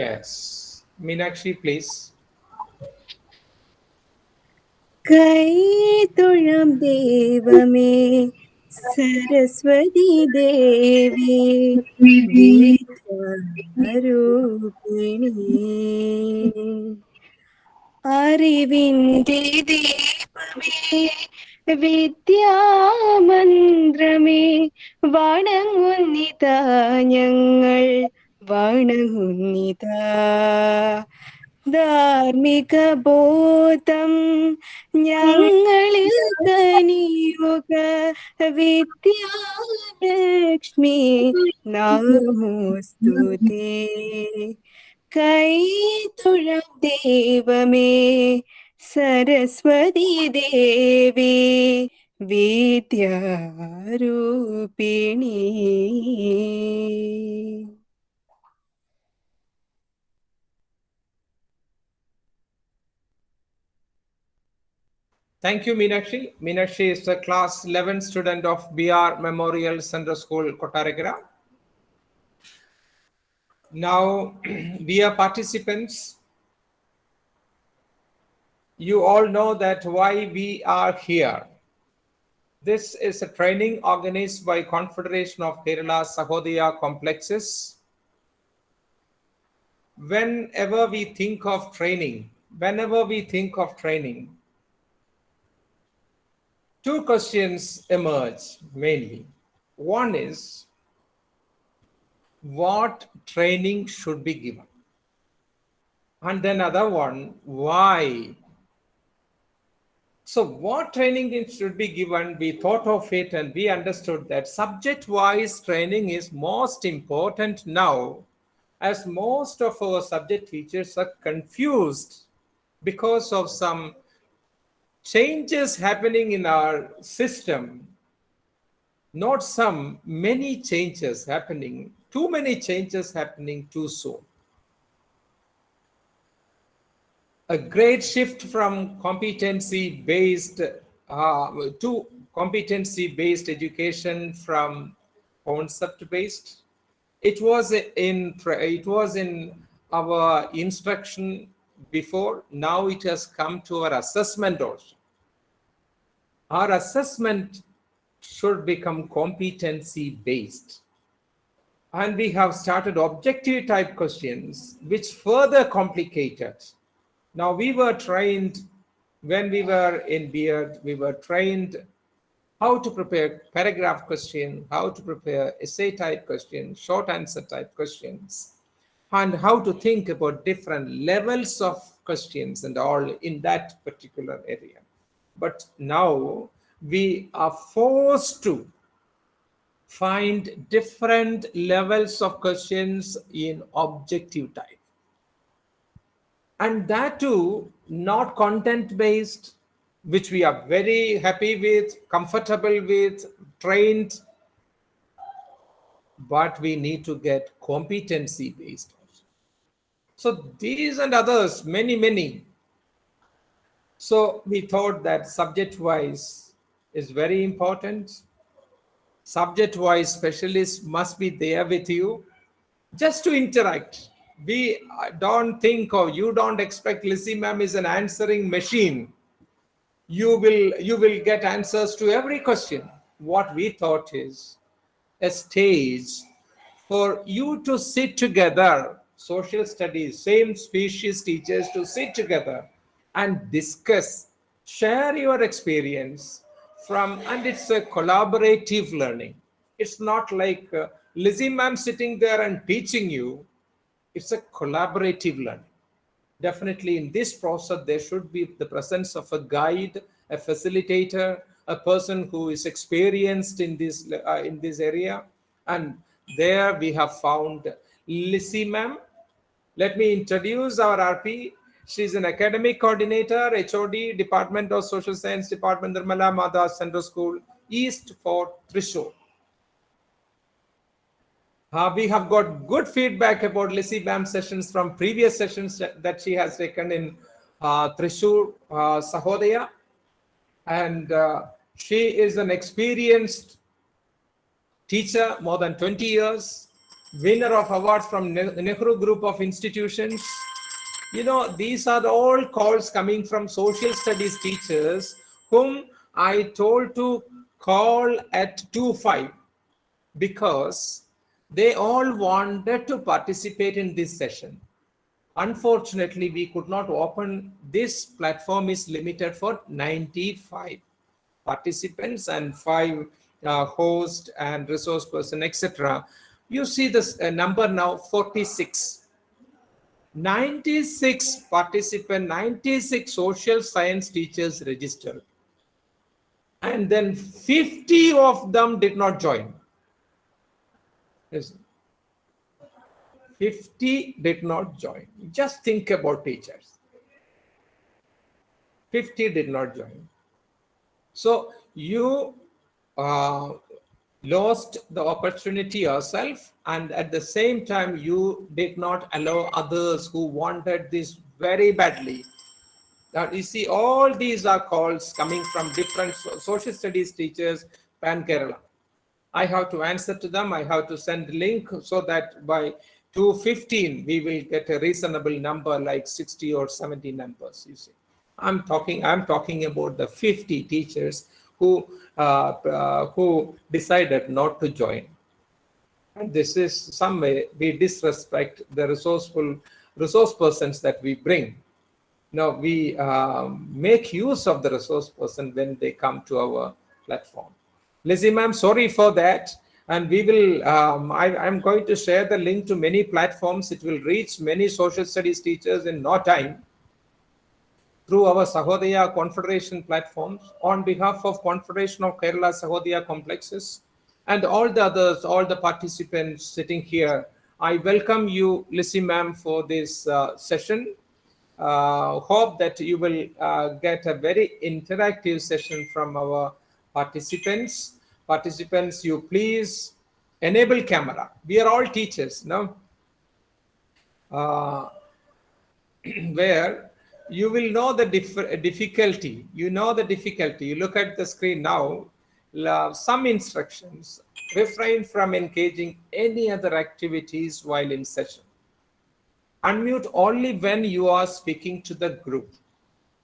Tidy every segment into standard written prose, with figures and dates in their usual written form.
Yes. Meenakshi, please. കൈതൊഴാം ദൈവമേ സരസ്വതി ദേവി വിദ്യാരൂപിണി അറിവിന്റെ ദീപമേ വിദ്യാമന്ത്രമേ വണങ്ങുന്നിതാ ഞങ്ങൾ വണങ്ങുന്നിതാ ധാർമ്മിക ബോധം ഞങ്ങളിൽ കനിയുക വിദ്യാലക്ഷ്മി നമോസ്തുതേ കൈതൊഴാം ദൈവമേ സരസ്വതി ദേവി വിദ്യാരൂപിണി. Thank you, Meenakshi. Meenakshi is a class 11 student of BR Memorial Central School, Kottarakara. Now, dear participants, you all know that why we are here. This is a training organized by Confederation of Kerala Sahodaya Complexes. Whenever we think of training, two questions emerge mainly. One is, what training should be given? And then other one, why? So what training should be given, we thought of it and we understood that subject-wise training is most important now, as most of our subject teachers are confused because of some changes happening in our system. Not some, many changes happening, too many changes happening too soon. A great shift from competency-based to competency-based education from concept-based. It was in our instruction before. Now it has come to our assessment also. Our assessment should become competency-based. And we have started objective type questions, which further complicated. Now, we were trained, when we were in Beard, we were trained how to prepare paragraph question, how to prepare essay type questions, short answer type questions, and how to think about different levels of questions and all in that particular area. But now we are forced to find different levels of questions in objective type. And that too, not content based, which we are very happy with, comfortable with, trained, but we need to get competency based also. So these and others, many. So we thought that subject wise is very important. Subject wise specialists must be there with you just to interact. We don't think, or you don't expect Lizzie ma'am is an answering machine. You will get answers to every question. What we thought is a stage for you to sit together, social studies, same species teachers to sit together and discuss, share your experience from, and it's a collaborative learning. It's not like Lizzie ma'am sitting there and teaching you. It's a collaborative learning. Definitely in this process, there should be the presence of a guide, a facilitator, a person who is experienced in this area. And there we have found Lissy ma'am. Let me introduce our RP. She's an academic coordinator, HOD, Department of Social Science, Department Nirmala Madha Central School, East Fort, Thrissur. We have got good feedback about Lissy Bam sessions from previous sessions that she has taken in Thrissur, Sahodaya. And she is an experienced teacher, more than 20 years. winner of awards from Nehru Group of Institutions. You know, these are all calls coming from social studies teachers whom I told to call at 2:05 because they all wanted to participate in this session. Unfortunately, we could not open. This platform is limited for 95 participants and 5 host and resource person, etc. You see this number now 46. 96 participant, 96 social science teachers registered. And then 50 of them did not join. Yes. 50 did not join. Just think about teachers. 50 did not join. So you lost the opportunity yourself, and at the same time you did not allow others who wanted this very badly. Now you see, all these are calls coming from different social studies teachers pan Kerala. I have to answer to them. I have to send link so that by 2:15 we will get a reasonable number like 60 or 70 numbers. You see, I'm talking about the 50 teachers who decided not to join. And this is some way we disrespect the resource persons that we bring. Now we make use of the resource person when they come to our platform. Lizzie ma'am, sorry for that. And we will, I'm going to share the link to many platforms. It will reach many social studies teachers in no time through our Sahodaya Confederation platforms on behalf of Confederation of Kerala Sahodaya Complexes and all the others, all the participants sitting here. I welcome you, Lizzie ma'am, for this session. Hope that you will get a very interactive session from our participants. Participants, you please enable camera. We are all teachers, no? Where you will know the difficulty. You know the difficulty. You look at the screen now. Some instructions: refrain from engaging any other activities while in session. Unmute only when you are speaking to the group.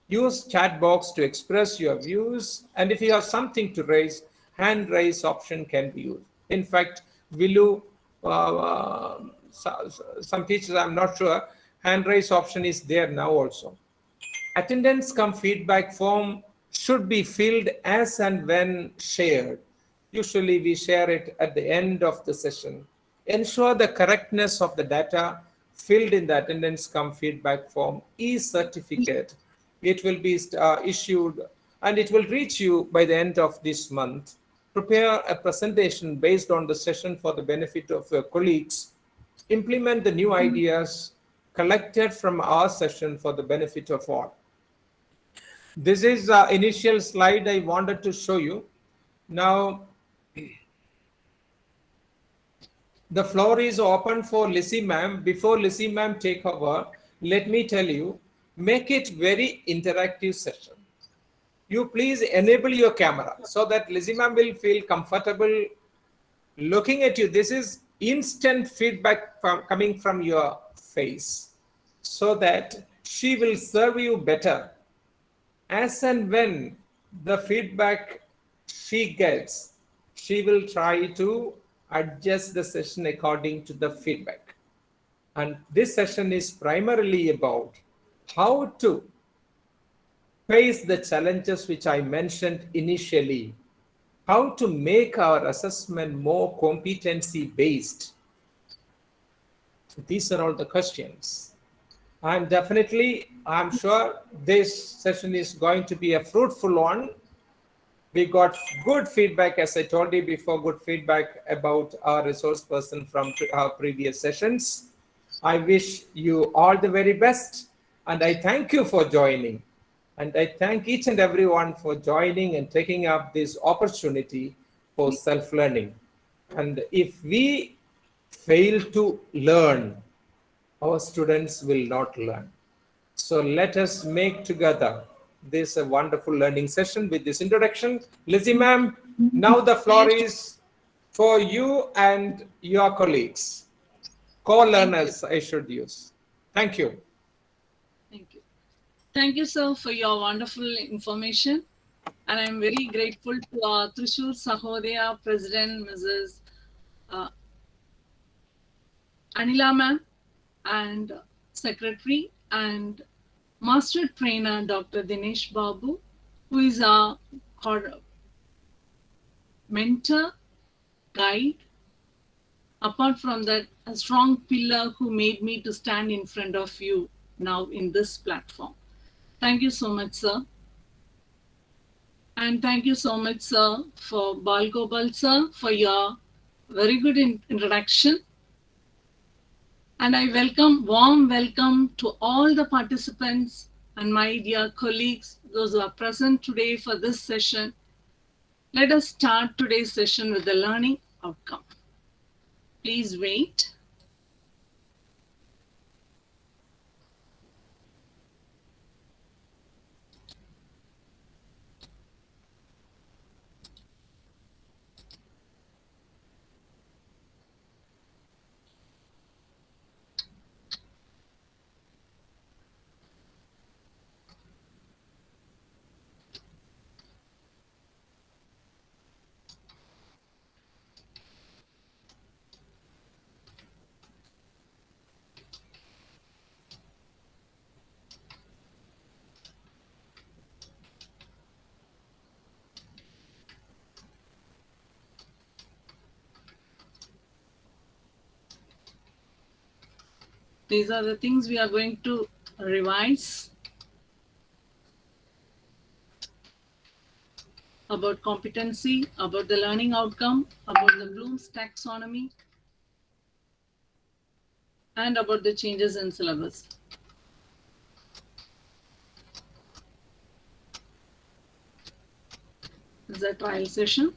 Use chat box to express your views, and if you have something to raise, hand raise option can be used. In fact, Vilu, some teachers, I'm not sure, hand raise option is there now also. Attendance cum feedback form should be filled as and when shared. Usually we share it at the end of the session. Ensure the correctness of the data filled in the attendance cum feedback form. E-certificate, it will be issued and it will reach you by the end of this month. Prepare a presentation based on the session for the benefit of your colleagues. Implement the new ideas collected from our session for the benefit of all. This is the initial slide I wanted to show you. Now, the floor is open for Lizzie ma'am. Before Lizzie ma'am take over, let me tell you, make it very interactive session. You please enable your camera so that Lizzie ma'am will feel comfortable looking at you. This is instant feedback coming from your face so that she will serve you better. As and when the feedback she gets, she will try to adjust the session according to the feedback. And this session is primarily about how to face the challenges which I mentioned initially, how to make our assessment more competency based. These are all the questions. And definitely, I'm sure this session is going to be a fruitful one. We got good feedback, as I told you before, good feedback about our resource person from our previous sessions. I wish you all the very best, and I thank you for joining. And I thank each and everyone for joining and taking up this opportunity for self-learning. And if we fail to learn, our students will not learn. So let us make together this a wonderful learning session with this introduction. Lizzie ma'am, now the floor is for you and your colleagues. co-learners I should use. Thank you. Thank you. Thank you, sir, for your wonderful information. And I'm very grateful to our Trishur Sahodaya President, Mrs. Anila ma'am, and Secretary and Master Trainer, Dr. Dinesh Babu, who is our mentor, guide. Apart from that, a strong pillar who made me to stand in front of you now in this platform. Thank you so much, sir. And thank you so much, sir, for Bal Gopal, sir, for your very good introduction. And I warm welcome to all the participants and my dear colleagues, those who are present today for this session. Let us start today's session with the learning outcome. Please wait. These are the things we are going to revise about competency, about the learning outcome, about the Bloom's taxonomy, and about the changes in syllabus. This is a trial session.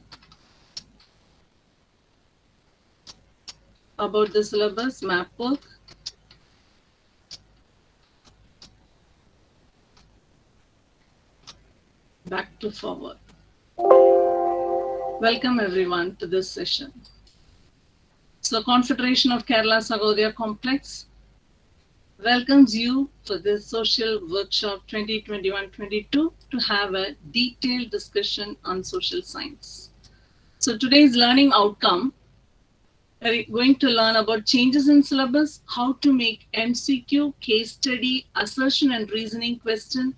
About the syllabus, map work. Back to forward. Welcome everyone to this session. So Confederation of Kerala Sagodaya Complex welcomes you for this social workshop 2021-22 to have a detailed discussion on social science. So today's learning outcome, we're going to learn about changes in syllabus, how to make MCQ, case study, assertion and reasoning question,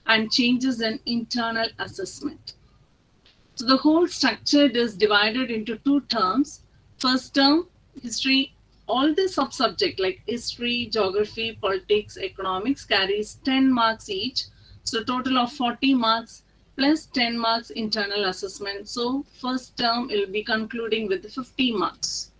and changes in internal assessment. So the whole structure is divided into two terms. First term, history, all the sub-subject like history, geography, politics, economics carries 10 marks each. So total of 40 marks plus 10 marks internal assessment. So first term will be concluding with 50 marks.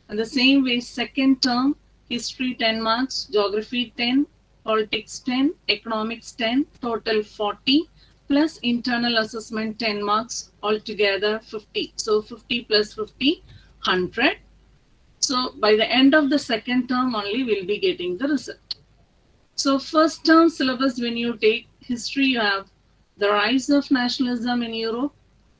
And the same way, second term, history 10 marks, geography 10, politics 10, economics 10, total 40, plus internal assessment 10 marks, altogether 50. So 50 plus 50, 100. So by the end of the second term only, we'll be getting the result. So first term syllabus, when you take history, you have the rise of nationalism in Europe.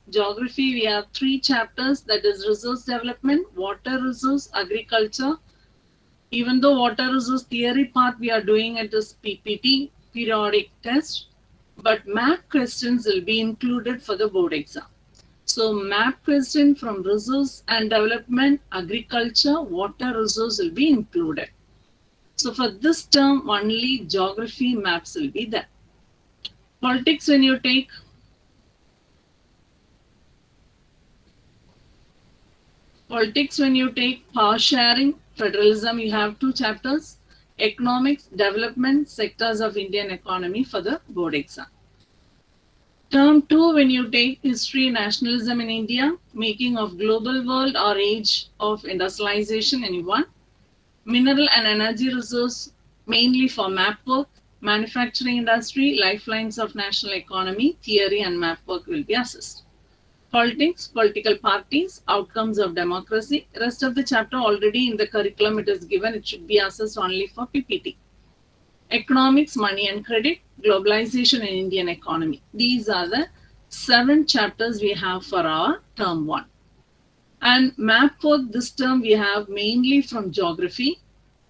Geography, we have 3 chapters, that is resource development, water resource, agriculture. Even though water resource theory part we are doing at this PPT, periodic test, but map questions will be included for the board exam. So map question from resource and development, agriculture, water resource will be included. So for this term, only geography maps will be there. Politics, when you take power sharing, federalism, you have 2 chapters, economics, development, sectors of Indian economy for the board exam. Term 2, when you take history, nationalism in India, making of global world or age of industrialization, anyone. Mineral and energy resource, mainly for map work, manufacturing industry, lifelines of national economy, theory and map work will be assessed. Politics, political parties, outcomes of democracy. Rest of the chapter already in the curriculum it is given, it should be assessed only for PPT. Economics, money and credit, globalization in Indian economy. These are the 7 chapters we have for our term 1. And map work this term we have mainly from geography,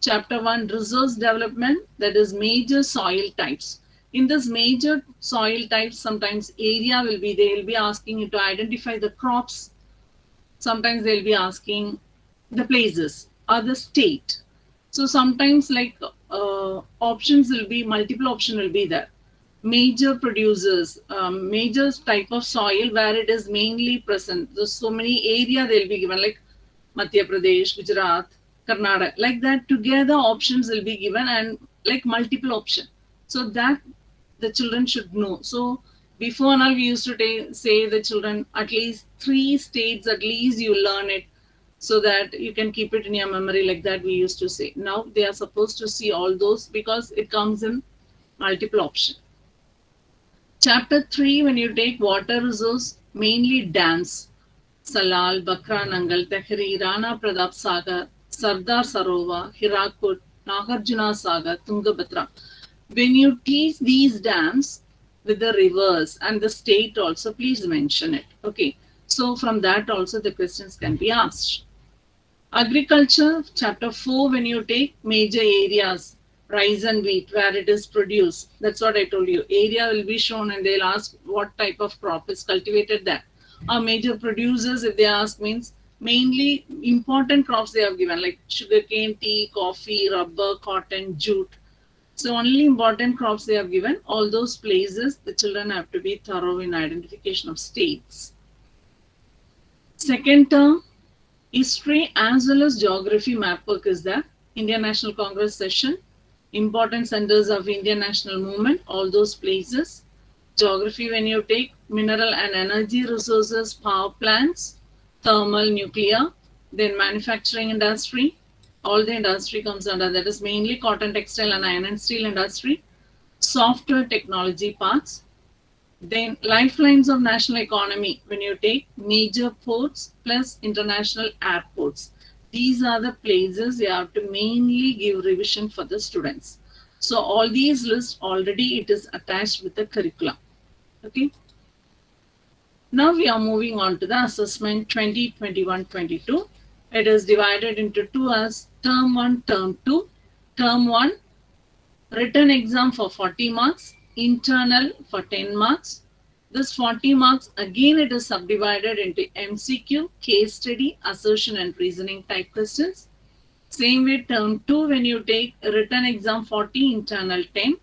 Chapter 1, resource development, that is major soil types. In this major soil types, sometimes area will be, they will be asking you to identify the crops. Sometimes they'll be asking the places or the state. So sometimes like options will be, multiple option will be there. Major producers, major type of soil where it is mainly present. So many area they'll be given, like Madhya Pradesh, Gujarat, Karnataka, like that. Together options will be given and like multiple option. So that the children should know. So before now we used to say the children at least 3 states at least you learn it, so that you can keep it in your memory, like that we used to say. Now they are supposed to see all those because it comes in multiple option. Chapter 3, when you take water resource, mainly dams, Salal, Bakra Nangal, Tehri, Rana Pratap Sagar, Sardar Sarovar, Hirakud, Nagarjuna Sagar, Tungabhadra. When you teach these dams with the rivers and the state also, please mention it. Okay. So from that also the questions can be asked. Agriculture, chapter 4, when you take major areas, rice and wheat, where it is produced. That's what I told you. Area will be shown and they'll ask what type of crop is cultivated there. Our major producers, if they ask, means mainly important crops they have given, like sugarcane, tea, coffee, rubber, cotton, jute. So only important crops they have given. All those places, the children have to be thorough in identification of states. Second term, history as well as geography map work is there. Indian National Congress session, important centers of Indian national movement, all those places. Geography, when you take mineral and energy resources, power plants, thermal, nuclear, then manufacturing industry, all the industry comes under that, is mainly cotton, textile and iron and steel industry, software technology parts. Then lifelines of national economy, when you take major ports plus international airports. These are the places you have to mainly give revision for the students. So all these lists already it is attached with the curriculum. Okay. Now we are moving on to the assessment 2021-22. It is divided into 2 as term 1, term 2. Term 1, written exam for 40 marks, internal for 10 marks. This 40 marks, again it is subdivided into MCQ, case study, assertion and reasoning type questions. Same way term 2, when you take written exam 40, internal 10.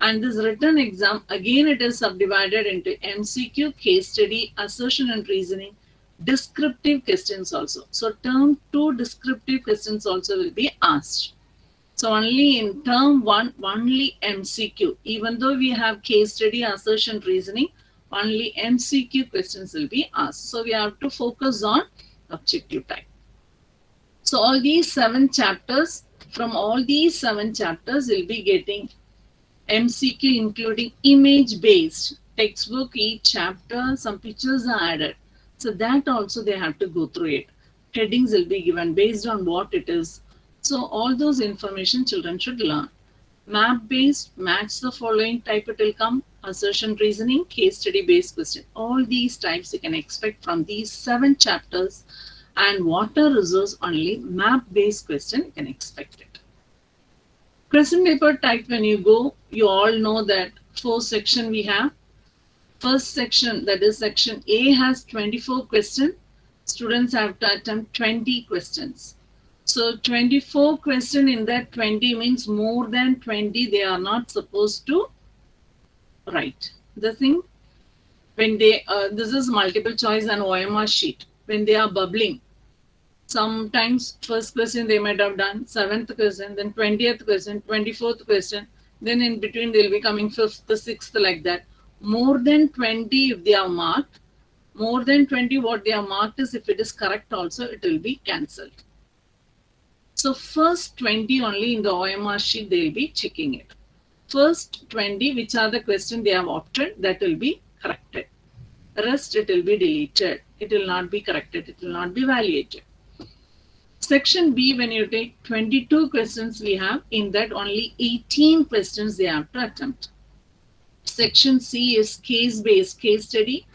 And this written exam, again it is subdivided into MCQ, case study, assertion and reasoning, descriptive questions also. So term 2 descriptive questions also will be asked. So only in term 1, only MCQ. Even though we have case study, assertion, reasoning, only MCQ questions will be asked. So we have to focus on objective type. So all these 7 chapters, from all these 7 chapters, we'll be getting MCQ including image based textbook. Each chapter, some pictures are added. So that also they have to go through it. Headings will be given based on what it is. So all those information children should learn. Map based, match the following type it will come. Assertion, reasoning, case study based question. All these types you can expect from these 7 chapters. And water resource only map based question you can expect it. Question paper type, when you go, you all know that 4 sections we have. First section, that is section A, has 24 questions. Students have to attempt 20 questions. So 24 questions in that 20 means more than 20 they are not supposed to write. The thing, when they, this is multiple choice and OMR sheet. When they are bubbling, sometimes first question they might have done, 7th question, then 20th question, 24th question, then in between they'll be coming 5th, 6th, like that. More than 20 if they are marked, more than 20 what they are marked is, if it is correct also, it will be cancelled. So first 20 only in the OMR sheet they will be checking it. First 20, which are the questions they have opted, that will be corrected. Rest it will be deleted. It will not be corrected. It will not be evaluated. Section B, when you take 22 questions we have, in that only 18 questions they have to attempt. Section C is case-based, case study.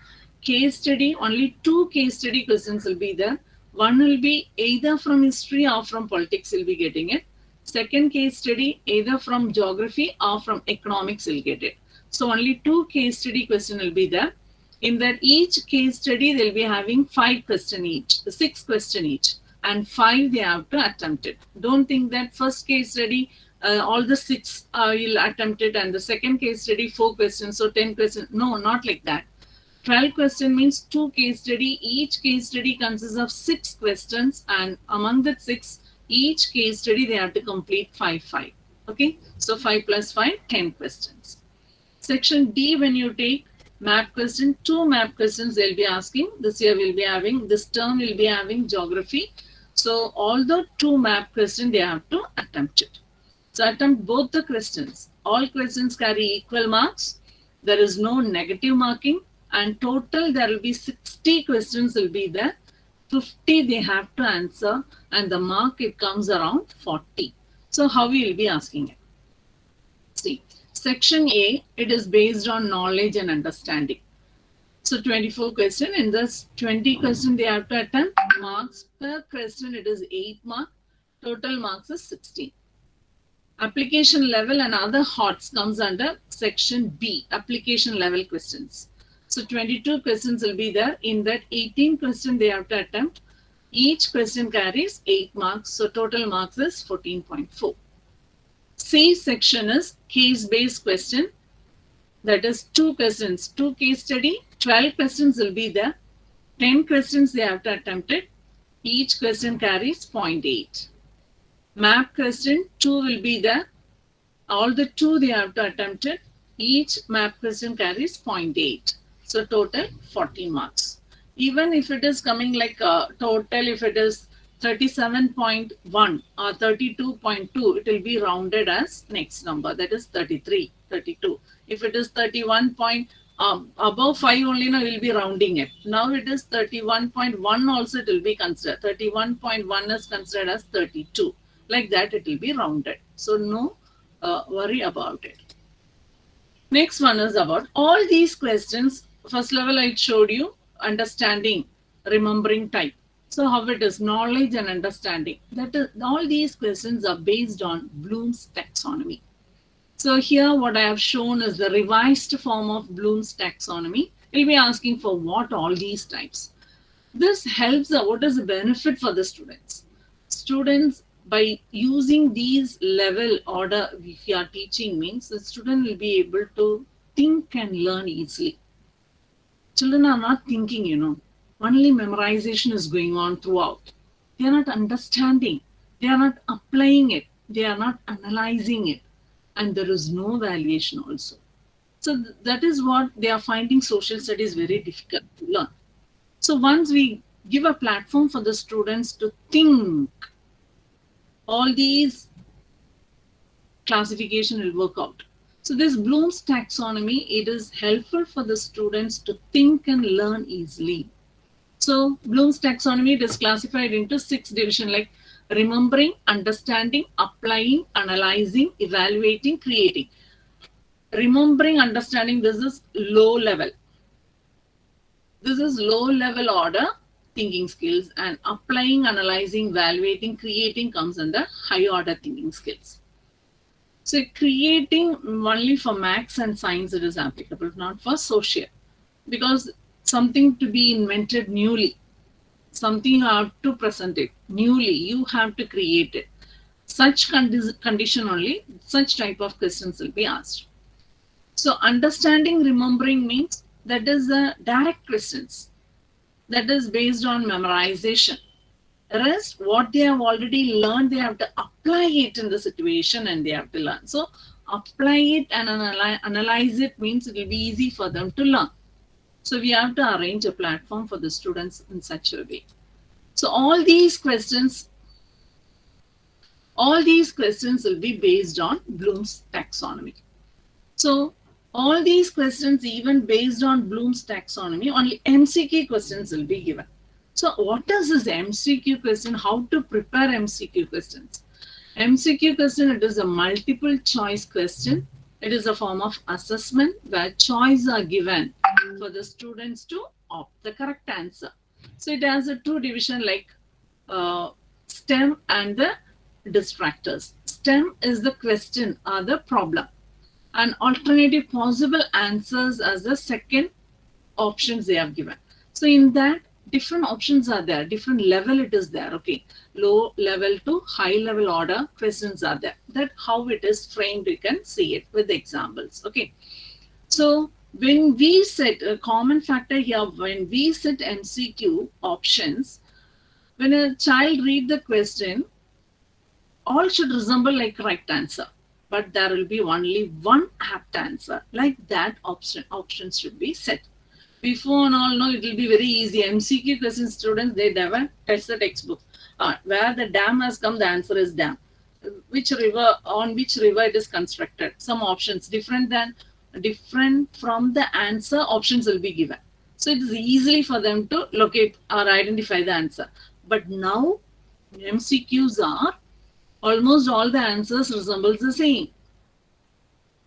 Case study, only 2 case study questions will be there. One will be either from history or from politics, will be getting it. Second case study either from geography or from economics will get it. So only 2 case study question will be there. In that each case study they'll be having 5 question each, 6 question each, and 5 they have to attempt it. Don't think that first case study all the 6 you'll attempt it, and the second case study 4 questions, so 10 questions. No, not like that. 12 question means 2 case study. Each case study consists of 6 questions, and among the 6, each case study they have to complete 5. Okay, so 5 plus 5, 10 questions. Section D, when you take map question, 2 map questions they'll be asking. This year we'll be having, this term will be having geography. So all the 2 map questions they have to attempt it. So attempt both the questions. All questions carry equal marks. There is no negative marking, and total there will be 60 questions will be there. 50 they have to answer, and the mark it comes around 40. So how we will be asking it? See, section A, it is based on knowledge and understanding. So 24 question. In this 20 question they have to attempt. Marks per question it is 8 marks. Total marks is 16. Application level and other HOTS comes under section B, application level questions. So 22 questions will be there. In that 18 questions they have to attempt. Each question carries 8 marks. So total marks is 14.4. C section is case-based question. That is 2 questions, 2 case study, 12 questions will be there. 10 questions they have to attempt it. Each question carries 0.8. Map question 2 will be there. All the 2 they have to attempt it. Each map question carries 0.8. So total 40 marks. Even if it is coming like a total, if it is 37.1 or 32.2, it will be rounded as next number, that is 33, 32. If it is 31 point, above 5 only, now we will be rounding it. Now it is 31.1 also it will be considered. 31.1 is considered as 32. Like that it will be rounded. So no worry about it. Next one is about all these questions. First level I showed you, understanding, remembering type. So how it is, knowledge and understanding. That is, all these questions are based on Bloom's taxonomy. So here what I have shown is the revised form of Bloom's taxonomy. We'll be asking for what all these types. This helps, what is the benefit for the students? Students, by using these level order we are teaching means the student will be able to think and learn easily. Children are not thinking, only memorization is going on throughout. They are not understanding. They are not applying it. They are not analyzing it. And there is no valuation also. So that is what they are finding social studies very difficult to learn. So once we give a platform for the students to think, all these classification will work out. So this Bloom's taxonomy, it is helpful for the students to think and learn easily. So Bloom's taxonomy, it is classified into 6 divisions like remembering, understanding, applying, analyzing, evaluating, creating. Remembering, understanding, this is low level. This is low level order thinking skills, and applying, analyzing, evaluating, creating comes under high order thinking skills. So creating only for maths and science it is applicable, not for social, because something to be invented newly, something you have to present it newly, you have to create it. Such condition only, such type of questions will be asked. So understanding, remembering means that is the direct questions. That is based on memorization. Rest, what they have already learned, they have to apply it in the situation and they have to learn. So apply it and analyze it means it will be easy for them to learn. So we have to arrange a platform for the students in such a way. So all these questions will be based on Bloom's taxonomy. So all these questions, even based on Bloom's taxonomy, only MCQ questions will be given. So what is this MCQ question? How to prepare MCQ questions? MCQ question, it is a multiple choice question. It is a form of assessment where choices are given for the students to opt the correct answer. So it has a 2 division like STEM and the distractors. STEM is the question or the problem, and alternative possible answers as the second options they have given. So in that, different options are there, different level it is there. Okay, low level to high level order questions are there. That how it is framed, you can see it with examples. Okay, so when we set a common factor here, when we set MCQ options, when a child read the question, all should resemble like correct answer, but there will be only one apt answer. Like that options should be set. Before and all, no, it will be very easy. MCQ questions, students, they never touch the textbook. Where the dam has come, the answer is dam. Which river, on which river it is constructed. Some options different from the answer, options will be given. So it is easily for them to locate or identify the answer. But now MCQs are almost all the answers resembles the same.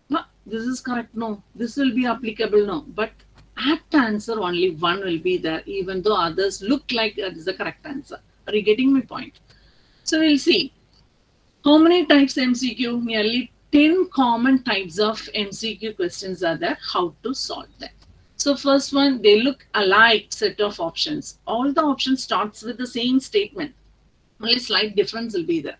No, this is correct, no. This will be applicable, no. But apt answer, only one will be there, even though others look like that is the correct answer. Are you getting my point? So we'll see. How many types MCQ? Nearly 10 common types of MCQ questions are there. How to solve them? So first one, they look alike set of options. All the options starts with the same statement. Only slight difference will be there.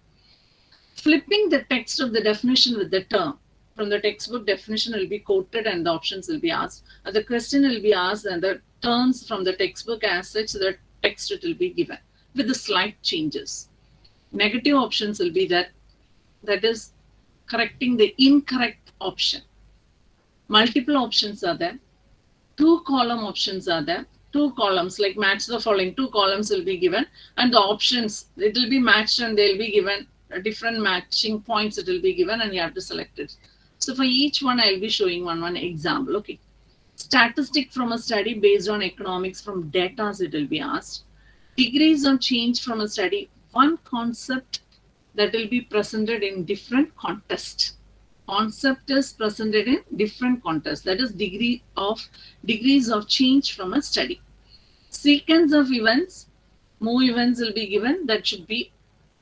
Flipping the text of the definition with the term. From the textbook, definition will be quoted and the options will be asked. The question will be asked and the terms from the textbook as such, the text it will be given with the slight changes. Negative options will be that is correcting the incorrect option. Multiple options are there. 2 column options are there. 2 columns, like match the following. 2 columns will be given and the options, it will be matched and they will be given different matching points, it will be given and you have to select it. So for each one, I'll be showing one example. Okay. Statistic from a study based on economics from data, it will be asked. Degrees on change from a study, one concept that will be presented in different context. Concept is presented in different context. That is degrees of change from a study. Sequence of events, more events will be given that should be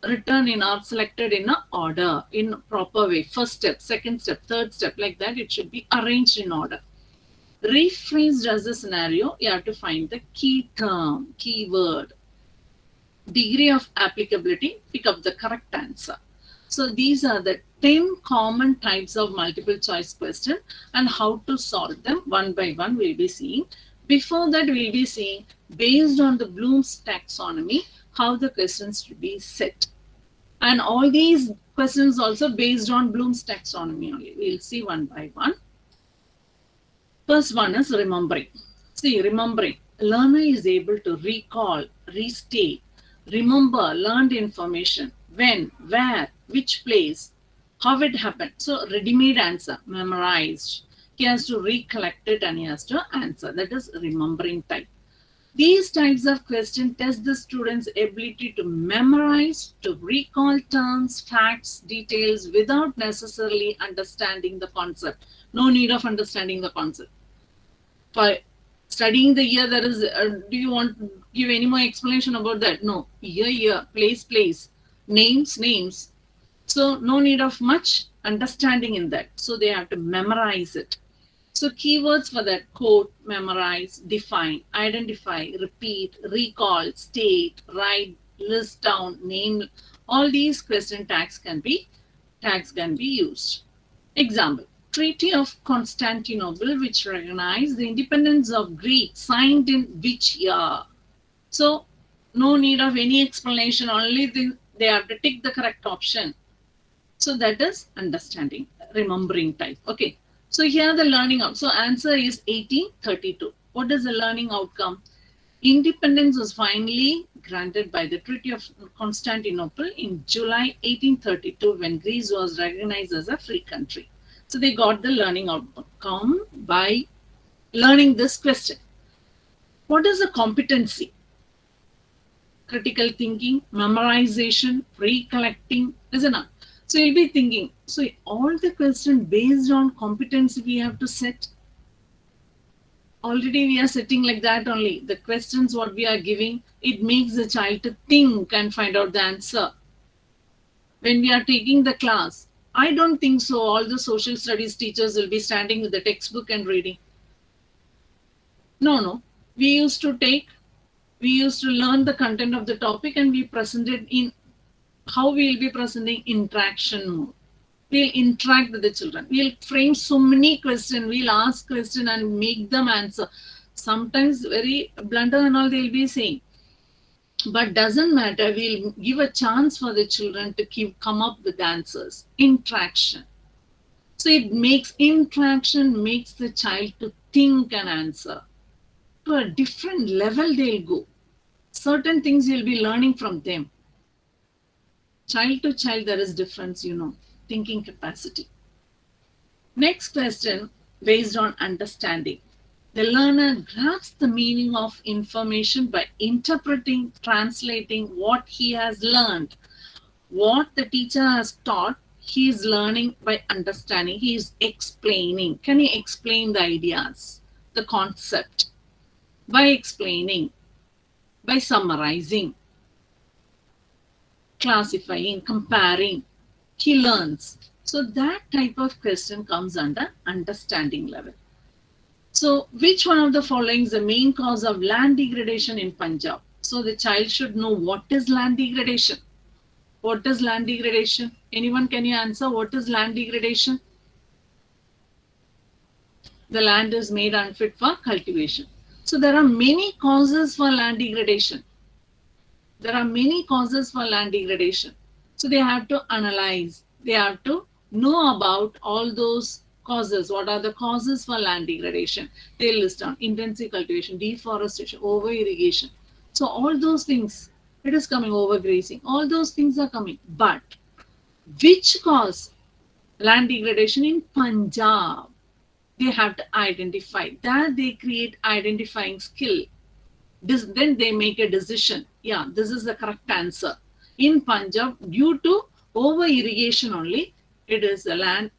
written in or selected in a order in proper way. First step, second step, third step, like that it should be arranged in order. Rephrased as a scenario, you have to find the key term, keyword. Degree of applicability, pick up the correct answer. So these are the 10 common types of multiple choice question and how to solve them one by one we'll be seeing. Before that, we'll be seeing based on the Bloom's taxonomy, how the questions should be set. And all these questions also based on Bloom's taxonomy only. We'll see one by one. First one is remembering. See, remembering. Learner is able to recall, restate, remember learned information, when, where, which place, how it happened. So ready-made answer, memorized. He has to recollect it and he has to answer. That is remembering type. These types of questions test the student's ability to memorize, to recall terms, facts, details without necessarily understanding the concept. No need of understanding the concept. For studying the year, there is, do you want to give any more explanation about that? No. Year, place, names. So no need of much understanding in that. So they have to memorize it. So keywords for that: quote, memorize, define, identify, repeat, recall, state, write, list down, name. All these question tags can be used. Example: Treaty of Constantinople, which recognized the independence of Greece, signed in which year? So no need of any explanation, only they have to tick the correct option. So that is understanding, remembering type. Okay. So here the learning outcome. So answer is 1832. What is the learning outcome? Independence was finally granted by the Treaty of Constantinople in July 1832 when Greece was recognized as a free country. So they got the learning outcome by learning this question. What is a competency? Critical thinking, memorization, recollecting, isn't it? So you'll be thinking, so all the questions based on competency we have to set. Already we are setting like that only. The questions what we are giving, it makes the child to think and find out the answer. when we are taking the class, I don't think so all the social studies teachers will be standing with the textbook and reading. No. We used to learn the content of the topic and we presented in how we will be presenting interaction mode. We'll interact with the children. We'll frame so many questions. We'll ask questions and make them answer. Sometimes very blunder and all they'll be saying. But doesn't matter. We'll give a chance for the children to come up with answers. Interaction. So interaction makes the child to think and answer. To a different level they'll go. Certain things you'll be learning from them. Child to child there is difference, thinking capacity. Next question, based on understanding. The learner grasps the meaning of information by interpreting, translating what he has learned. What the teacher has taught, he is learning by understanding. He is explaining. Can he explain the ideas, the concept? By explaining, by summarizing, classifying, comparing, he learns. So that type of question comes under understanding level. So which one of the following is the main cause of land degradation in Punjab? So the child should know what is land degradation. What is land degradation? Anyone, can you answer what is land degradation? The land is made unfit for cultivation. So there are many causes for land degradation. There are many causes for land degradation. So they have to analyze. They have to know about all those causes. What are the causes for land degradation? They list down intensive cultivation, deforestation, over-irrigation. So all those things, it is coming, overgrazing. All those things are coming. But which cause land degradation in Punjab? They have to identify that. They create identifying skill. Then they make a decision. Yeah, this is the correct answer. In Punjab, due to over irrigation only, it is the land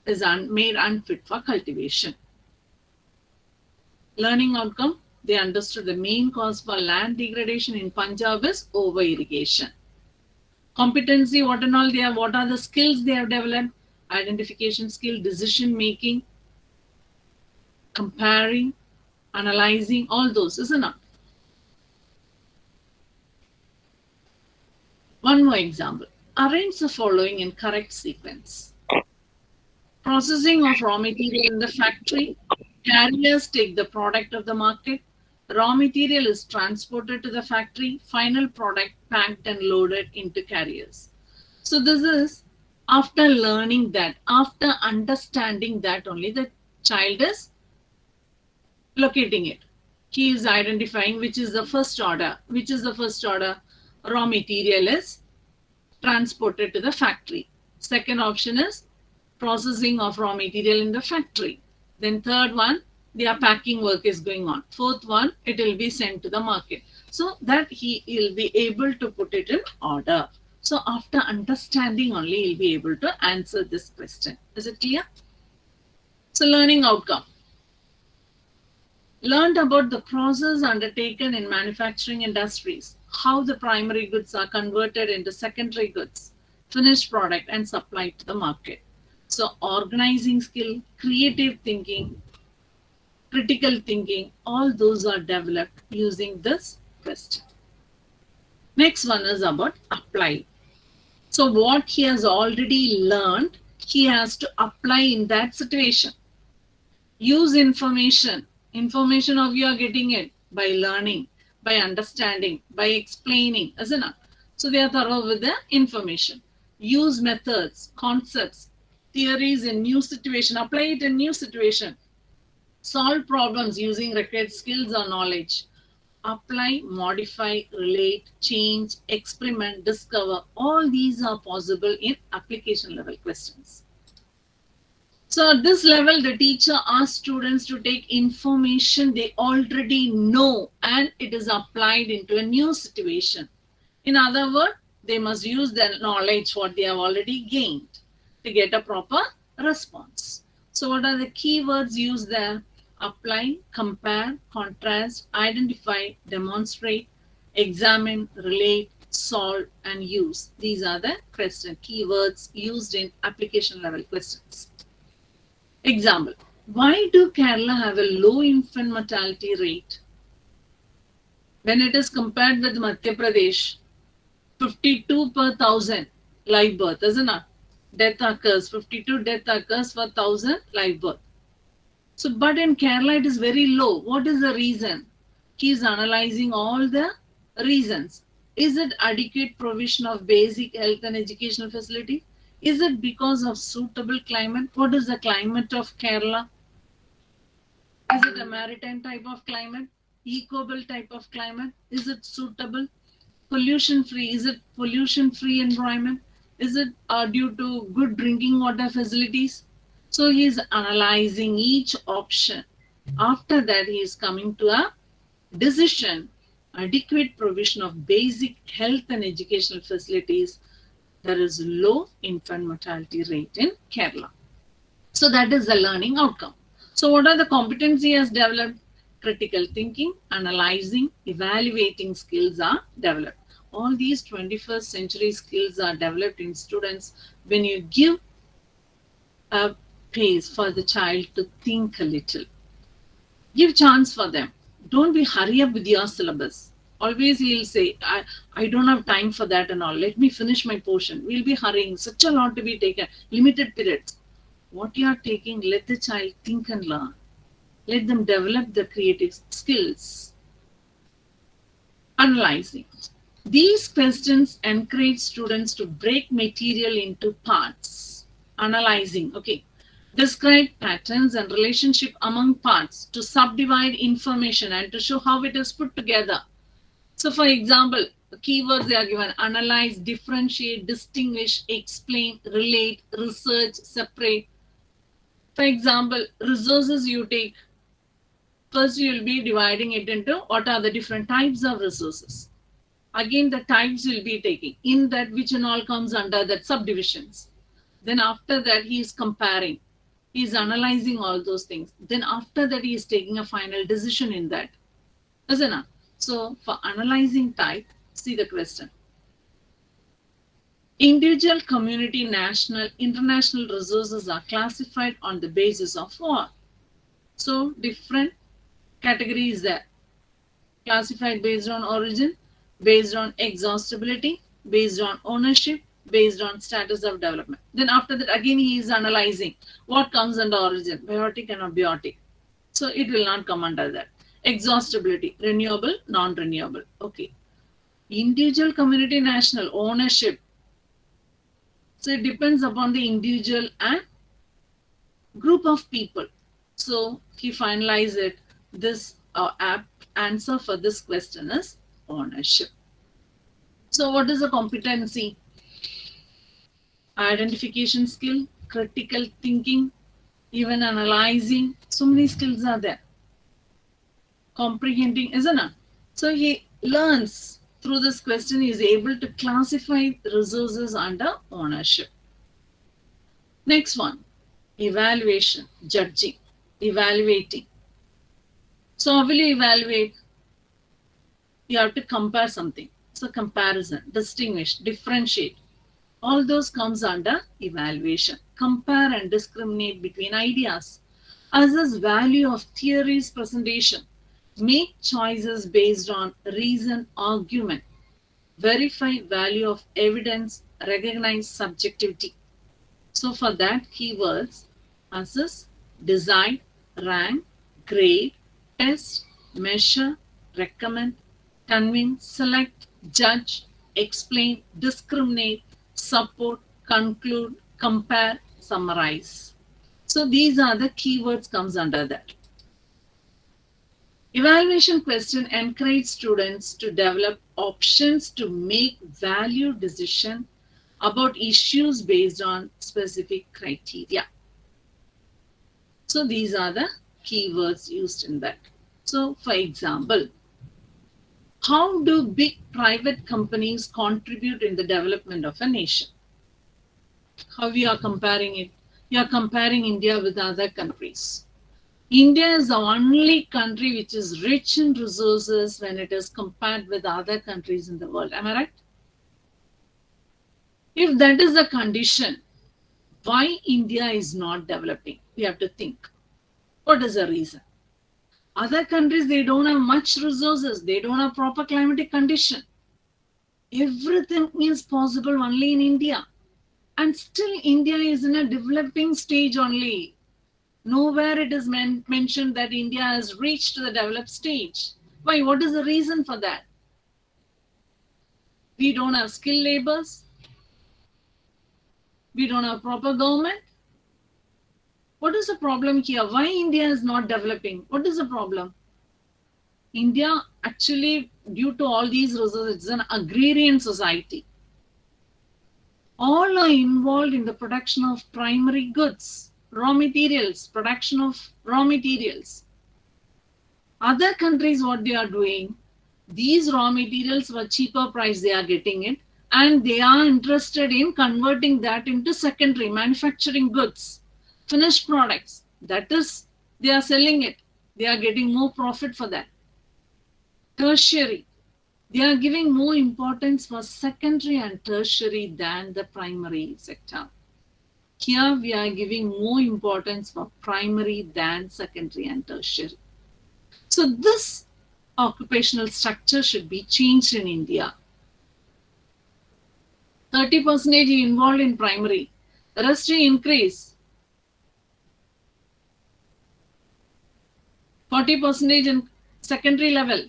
is made unfit for cultivation. Learning outcome, they understood the main cause for land degradation in Punjab is over irrigation. Competency, what and all they have, what are the skills they have developed? Identification skill, decision making, comparing, analyzing, all those, isn't it? One more example. Arrange the following in correct sequence. Processing of raw material in the factory. Carriers take the product of the market. Raw material is transported to the factory. Final product packed and loaded into carriers. So this is after learning that, after understanding that only, the child is locating it. He is identifying which is the first order. Which is the first order? Raw material is transported to the factory. Second option is processing of raw material in the factory. Then third one, their packing work is going on. Fourth one, it will be sent to the market. So that he will be able to put it in order. So after understanding only, he'll be able to answer this question. Is it clear? So learning outcome. Learned about the process undertaken in manufacturing industries, how the primary goods are converted into secondary goods, finished product and supplied to the market. So organizing skill, creative thinking, critical thinking, all those are developed using this question. Next one is about apply. So what he has already learned, he has to apply in that situation. Use information. Information of you are getting it by learning, by understanding, by explaining, isn't it? So they are thorough with the information. Use methods, concepts, theories in new situation. Apply it in new situation. Solve problems using required skills or knowledge. Apply, modify, relate, change, experiment, discover. All these are possible in application level questions. So at this level, the teacher asks students to take information they already know and it is applied into a new situation. In other words, they must use their knowledge, what they have already gained, to get a proper response. So what are the keywords used there? Apply, compare, contrast, identify, demonstrate, examine, relate, solve, and use. These are the question keywords used in application level questions. Example, why do Kerala have a low infant mortality rate? When it is compared with Madhya Pradesh, 52 per 1,000 live birth, isn't it? Death occurs, 52 death occurs for 1,000 live birth. So, but in Kerala it is very low. What is the reason? He is analyzing all the reasons. Is it adequate provision of basic health and educational facility? Is it because of suitable climate? What is the climate of Kerala? Is it a maritime type of climate? Equable type of climate? Is it suitable? Pollution free? Is it pollution free environment? Is it due to good drinking water facilities? So he is analyzing each option. After that, he is coming to a decision. Adequate provision of basic health and educational facilities. There is low infant mortality rate in Kerala. So that is the learning outcome. So what are the competencies he has developed? Critical thinking, analyzing, evaluating skills are developed. All these 21st century skills are developed in students when you give a space for the child to think a little. Give chance for them. Don't be hurry up with your syllabus. Always he'll say, I don't have time for that and all. Let me finish my portion. We'll be hurrying. Such a lot to be taken. Limited periods. What you are taking, let the child think and learn. Let them develop the creative skills. Analyzing. These questions encourage students to break material into parts. Analyzing. Okay. Describe patterns and relationship among parts to subdivide information and to show how it is put together. So for example, the keywords they are given: analyze, differentiate, distinguish, explain, relate, research, separate. For example, resources you take. First you will be dividing it into what are the different types of resources. Again the types will be taking. In that which and all comes under that subdivisions. Then after that he is comparing. He is analyzing all those things. Then after that, he is taking a final decision in that. Isn't it? So for analyzing type, see the question. Individual, community, national, international resources are classified on the basis of what? So different categories there. Classified based on origin, based on exhaustibility, based on ownership, based on status of development. Then after that, again, he is analyzing what comes under origin, biotic and abiotic. So it will not come under that. Exhaustibility, renewable, non-renewable. Okay. Individual, community, national, ownership. So it depends upon the individual and group of people. So he finalized it. This answer for this question is ownership. So what is a competency? Identification skill, critical thinking, even analyzing. So many skills are there. Comprehending, isn't it? So he learns through this question, he is able to classify resources under ownership. Next one, evaluation, judging, evaluating. So how will you evaluate? You have to compare something. So comparison, distinguish, differentiate. All those comes under evaluation. Compare and discriminate between ideas. Assess value of theories presentation. Make choices based on reason, argument. Verify value of evidence. Recognize subjectivity. So for that, keywords: assess, decide, rank, grade, test, measure, recommend, convince, select, judge, explain, discriminate, support, conclude, compare, summarize. So these are the keywords comes under that. Evaluation question encourage students to develop options to make value decision about issues based on specific criteria. So these are the keywords used in that. So for example, how do big private companies contribute in the development of a nation? How we are comparing it? You are comparing India with other countries. India is the only country which is rich in resources when it is compared with other countries in the world. Am I right? If that is the condition, why India is not developing? We have to think. What is the reason? Other countries, they don't have much resources. They don't have proper climatic condition. Everything is possible only in India. And still India is in a developing stage only. Nowhere it is mentioned that India has reached the developed stage. Why? What is the reason for that? We don't have skilled laborers. We don't have proper government. What is the problem here? Why India is not developing? What is the problem? India actually, due to all these reasons, it's an agrarian society. All are involved in the production of primary goods, raw materials, production of raw materials. Other countries, what they are doing, these raw materials were cheaper price, they are getting it, and they are interested in converting that into secondary manufacturing goods, finished products. That is, they are selling it. They are getting more profit for that. Tertiary, they are giving more importance for secondary and tertiary than the primary sector. Here we are giving more importance for primary than secondary and tertiary. So this occupational structure should be changed in India. 30% involved in primary, the rest will increase. 40% in secondary level,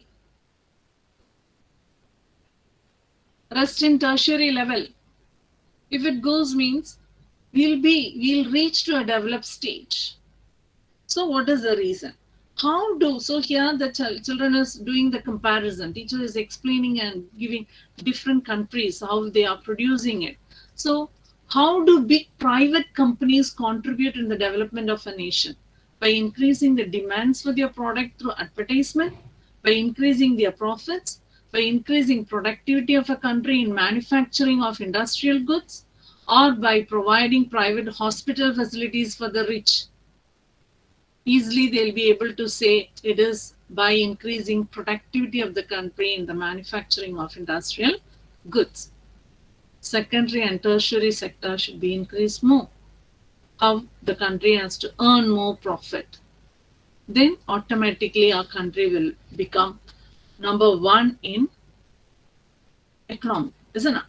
rest in tertiary level. If it goes means we'll reach to a developed stage. So what is the reason? So here the children is doing the comparison. Teacher is explaining and giving different countries how they are producing it. So how do big private companies contribute in the development of a nation? By increasing the demands for their product through advertisement, by increasing their profits, by increasing productivity of a country in manufacturing of industrial goods, or by providing private hospital facilities for the rich. Easily they'll be able to say it is by increasing productivity of the country in the manufacturing of industrial goods. Secondary and tertiary sector should be increased more. How the country has to earn more profit. Then automatically our country will become number one in economy, isn't it?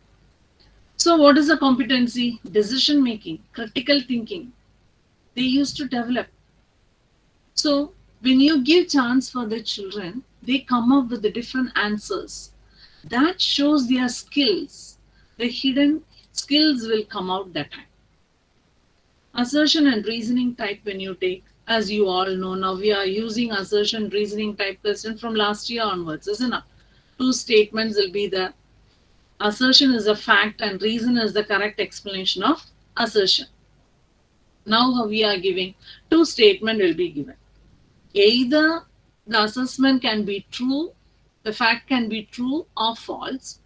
So what is the competency? Decision making, critical thinking. They used to develop. So when you give chance for the children, they come up with the different answers. That shows their skills. The hidden skills will come out that time. Assertion and reasoning type when you take, as you all know, now we are using assertion reasoning type question from last year onwards, isn't it? Two statements will be there. Assertion is a fact and reason is the correct explanation of assertion. Now we are giving two statements will be given. Either the assessment can be true, the fact can be true or false,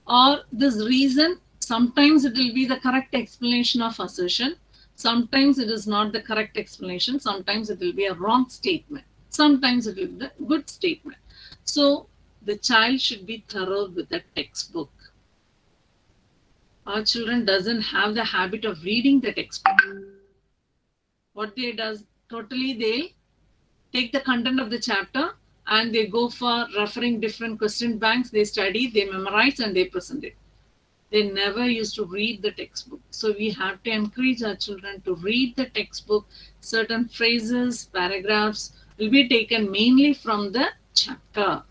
or this reason, sometimes it will be the correct explanation of assertion, sometimes it is not the correct explanation, sometimes it will be a wrong statement, sometimes it will be the good statement. So the child should be thorough with the textbook. Our children doesn't have the habit of reading the textbook. What they does, totally they take the content of the chapter and they go for referring different question banks, they study, they memorize and they present it. They never used to read the textbook. So we have to encourage our children to read the textbook. Certain phrases, paragraphs will be taken mainly from the chapter.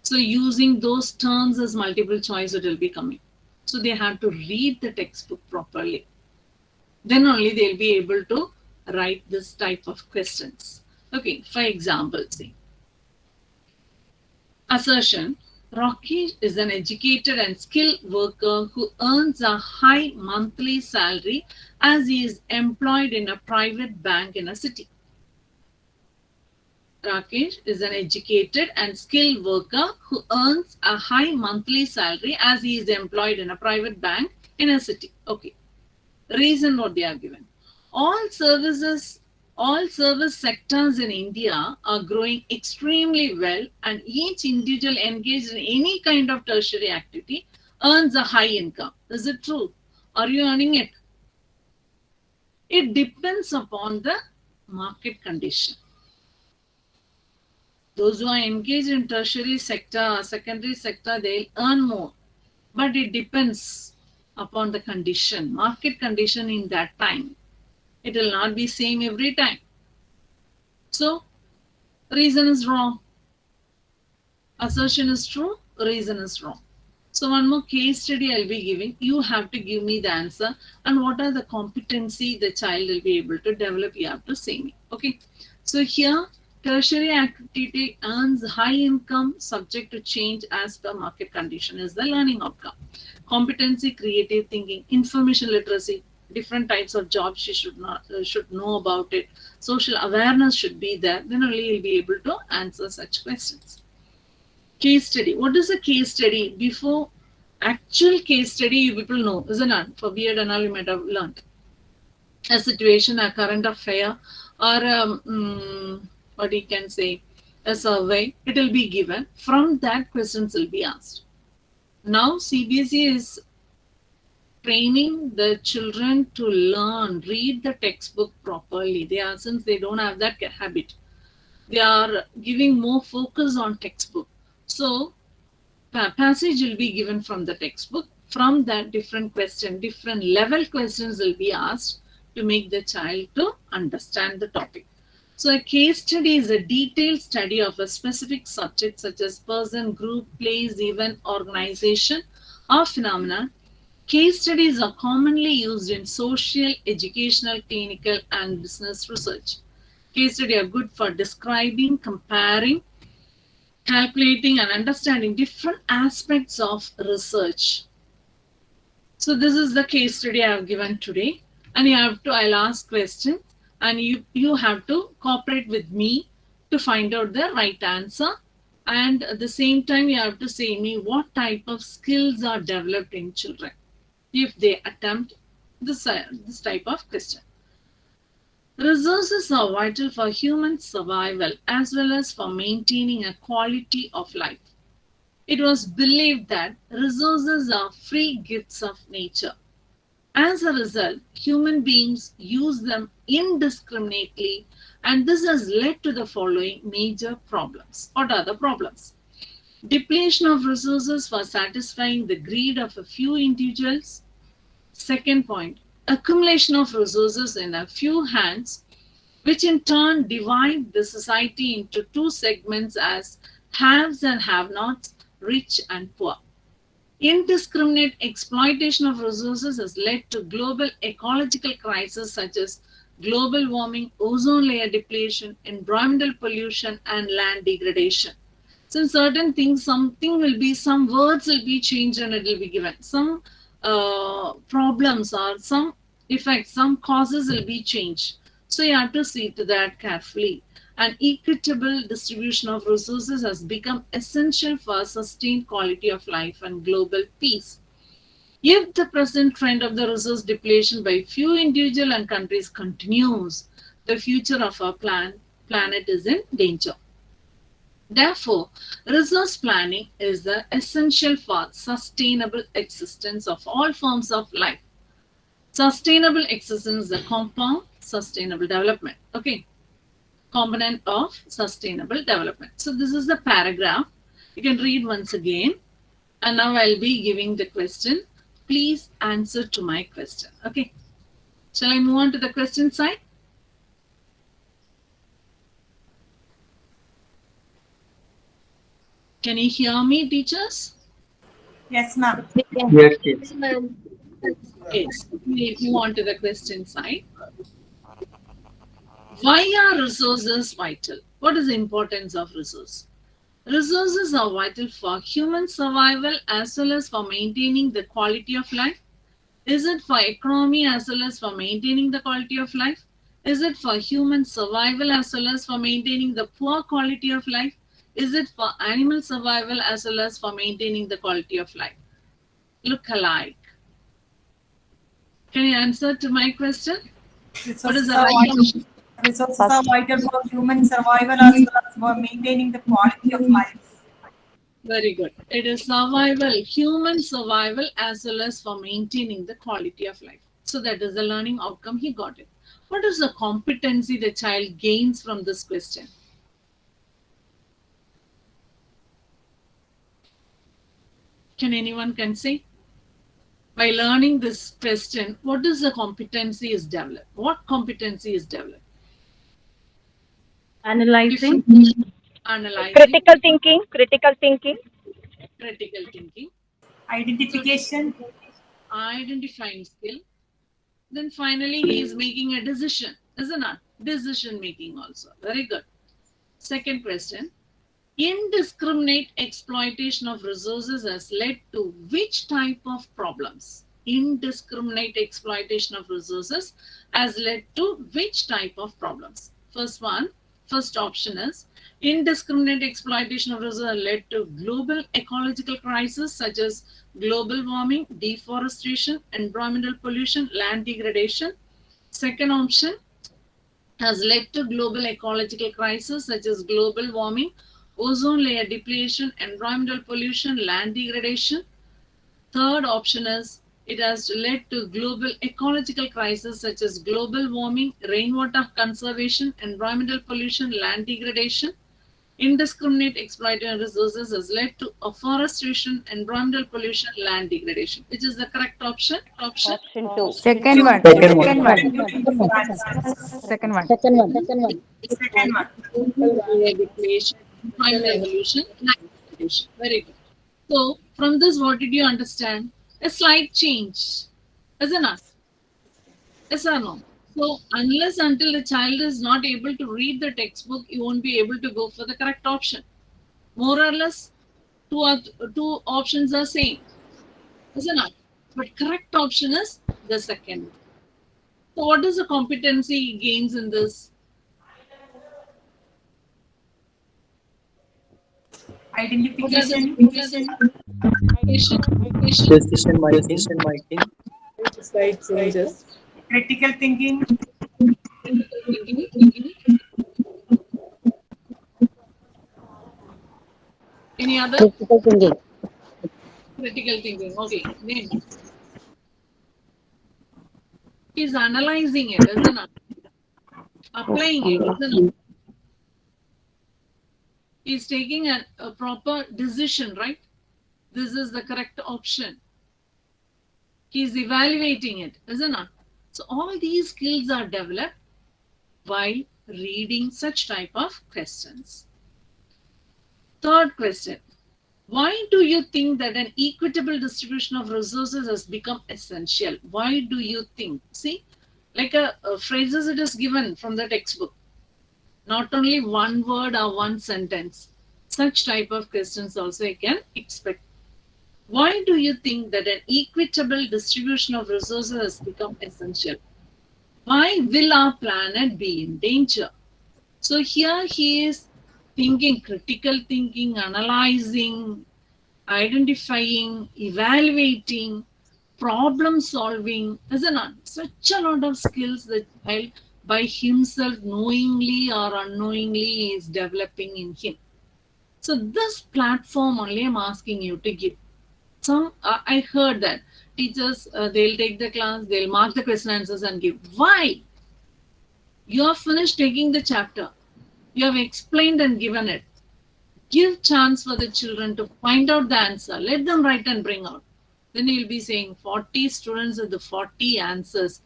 So using those terms as multiple choice, it will be coming. So they have to read the textbook properly. Then only they'll be able to write this type of questions. Okay, for example, see. Assertion. Rakesh is an educated and skilled worker who earns a high monthly salary as he is employed in a private bank in a city. Rakesh is an educated and skilled worker who earns a high monthly salary as he is employed in a private bank in a city. Okay. Reason what they are given. All service sectors in India are growing extremely well, and each individual engaged in any kind of tertiary activity earns a high income. Is it true? Are you earning it? It depends upon the market condition. Those who are engaged in tertiary sector, secondary sector, they'll earn more. But it depends upon the condition, market condition in that time. It will not be same every time. So, reason is wrong. Assertion is true, reason is wrong. So one more case study I'll be giving. You have to give me the answer and what are the competency the child will be able to develop. You have to say me. Okay. So here, tertiary activity earns high income subject to change as per market condition is the learning outcome. Competency, creative thinking, information literacy, different types of jobs she should know about it. Social awareness should be there. Then only you'll be able to answer such questions. Case study. What is a case study? Before actual case study, you people know, isn't it? For B.Ed and all, you might have learned a situation, a current affair, or what you can say, a survey. It will be given. From that, questions will be asked. Now, CBSE is training the children to learn, read the textbook properly. Since they don't have that habit, they are giving more focus on textbook. So, passage will be given from the textbook. From that, different level questions will be asked to make the child to understand the topic. So, a case study is a detailed study of a specific subject such as person, group, place, event, organization, or phenomenon. Case studies are commonly used in social, educational, clinical, and business research. Case studies are good for describing, comparing, calculating and understanding different aspects of research. So this is the case study I have given today, and I'll ask questions and you have to cooperate with me to find out the right answer, and at the same time you have to say me what type of skills are developed in children if they attempt this type of question. Resources are vital for human survival as well as for maintaining a quality of life. It was believed that resources are free gifts of nature. As a result, human beings use them indiscriminately, and this has led to the following major problems. What are the problems? Depletion of resources for satisfying the greed of a few individuals. Second point, accumulation of resources in a few hands, which in turn divide the society into two segments as haves and have-nots, rich and poor. Indiscriminate exploitation of resources has led to global ecological crises such as global warming, ozone layer depletion, environmental pollution, and land degradation. Since certain things, some words will be changed and it will be given. Some problems or some effects, some causes will be changed. So you have to see to that carefully. An equitable distribution of resources has become essential for sustained quality of life and global peace. If the present trend of the resource depletion by few individuals and countries continues, the future of our planet is in danger. Therefore, resource planning is the essential for sustainable existence of all forms of life. Sustainable existence is the compound sustainable development. Okay, component of sustainable development. So this is the paragraph. You can read once again. And now I'll be giving the question. Please answer to my question. Okay. Shall I move on to the question side? Can you hear me, teachers? Yes, ma'am. Yes. Okay, so we move on to the question side. Why are resources vital? What is the importance of resources? Resources are vital for human survival as well as for maintaining the quality of life. Is it for economy as well as for maintaining the quality of life? Is it for human survival as well as for maintaining the poor quality of life? Is it for animal survival as well as for maintaining the quality of life? Look alike. Can you answer to my question? What is the right option? Resources are vital for human survival as well as for maintaining the quality of life. Very good. It is survival, human survival, as well as for maintaining the quality of life. So that is the learning outcome. He got it. What is the competency the child gains from this question? Can anyone can say? By learning this question, what is the competency is developed? What competency is developed? Analyzing. Analyzing, Critical thinking. critical thinking, Identification. identifying skill. Then finally, he is making a decision, isn't it? Decision making also. Very good. Second question. Indiscriminate exploitation of resources has led to which type of problems? Indiscriminate exploitation of resources has led to which type of problems? First option is indiscriminate exploitation of resources has led to global ecological crisis such as global warming, deforestation, environmental pollution, land degradation. Second option has led to global ecological crisis such as global warming, ozone layer depletion, environmental pollution, land degradation. Third option is it has led to global ecological crisis such as global warming, rainwater conservation, environmental pollution, land degradation. Indiscriminate exploitation of resources has led to afforestation, environmental pollution, land degradation. Which is the correct option? Option 2. Second one. Second Second one. Second one. Depletion, environmental pollution, land degradation. Very good. So, from this, what did you understand? A slight change, isn't it? Yes or no? So, unless until the child is not able to read the textbook, you won't be able to go for the correct option. More or less, two options are same, isn't it? But correct option is the second. So, what is the competency gains in this? Identification. Decision making. Slight changes. Critical thinking. Any other? Critical thinking. Critical thinking. Okay. Name. He's analyzing it, isn't it? Applying it, isn't it? He's taking a proper decision, right? This is the correct option. He's evaluating it, isn't it? So all these skills are developed while reading such type of questions. Third question. Why do you think that an equitable distribution of resources has become essential? Why do you think? See, like a phrases it is given from the textbook. Not only one word or one sentence. Such type of questions also you can expect. Why do you think that an equitable distribution of resources has become essential? Why will our planet be in danger? So here he is thinking, critical thinking, analyzing, identifying, evaluating, problem solving, isn't it? Such a lot of skills that child by himself knowingly or unknowingly is developing in him. So this platform only I'm asking you to give. I heard that teachers, they'll take the class, they'll mark the question answers and give. Why? You have finished taking the chapter. You have explained and given it. Give chance for the children to find out the answer. Let them write and bring out. Then you'll be saying 40 students with the 40 answers.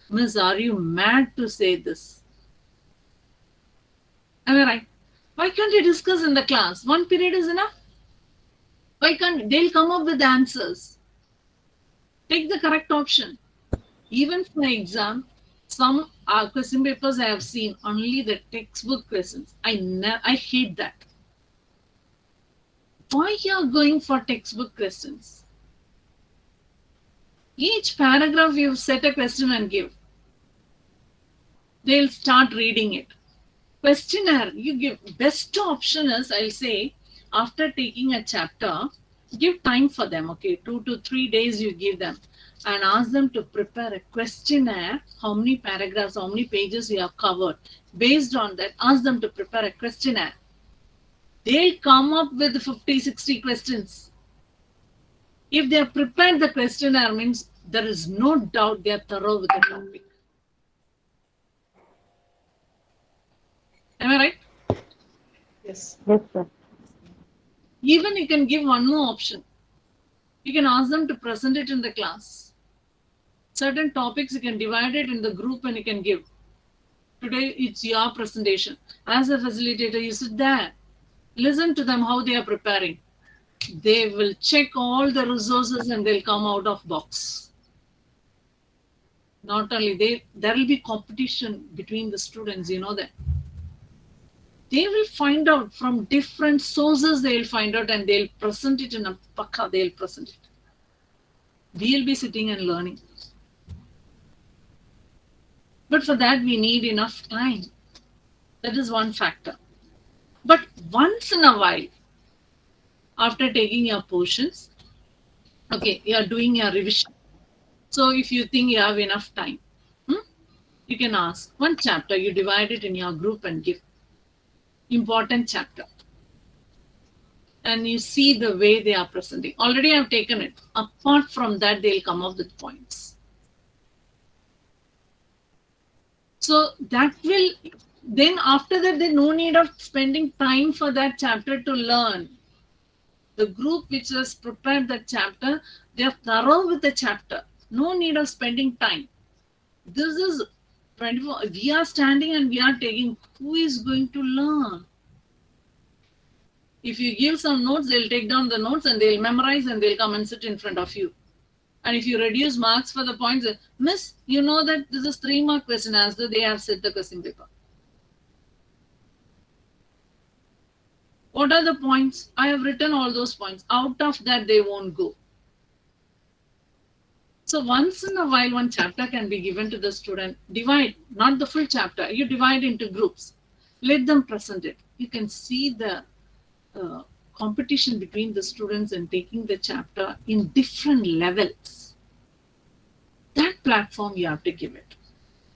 Miss, are you mad to say this? Am I right? Why can't you discuss in the class? One period is enough. Why can't they'll come up with answers? Take the correct option. Even for exam, some question papers I have seen only the textbook questions. I hate that. Why you are going for textbook questions? Each paragraph you set a question and give. They'll start reading it. Questionnaire, you give. Best option is, I'll say, after taking a chapter, give time for them, okay? 2 to 3 days you give them and ask them to prepare a questionnaire, how many paragraphs, how many pages you have covered. Based on that, ask them to prepare a questionnaire. they'll come up with 50, 60 questions. If they have prepared the questionnaire, means there is no doubt they are thorough with the topic. Am I right? Yes. Yes, sir. Even you can give one more option. You can ask them to present it in the class. Certain topics you can divide it in the group and you can give. Today it's your presentation. As a facilitator, you sit there. Listen to them how they are preparing. They will check all the resources and they'll come out of box. Not only there will be competition between the students, you know that. They will find out from different sources, they'll find out and they'll present it in a pakka, they'll present it. We'll be sitting and learning. But for that, we need enough time. That is one factor. But once in a while, after taking your portions, okay, you are doing your revision. So if you think you have enough time, you can ask one chapter, you divide it in your group and give. Important chapter. And you see the way they are presenting. Already I've taken it. Apart from that, they'll come up with points. So that will, then after that, there's no need of spending time for that chapter to learn. The group which has prepared that chapter, they are thorough with the chapter. No need of spending time. This is 24. We are standing and we are taking. Who is going to learn? If you give some notes, they'll take down the notes and they'll memorize and they'll come and sit in front of you. And if you reduce marks for the points, Miss, you know that this is 3-mark question answer. They have set the question paper. What are the points? I have written all those points. Out of that, they won't go. So once in a while, one chapter can be given to the student. Divide, not the full chapter. You divide into groups. Let them present it. You can see the competition between the students and taking the chapter in different levels. That platform you have to give it.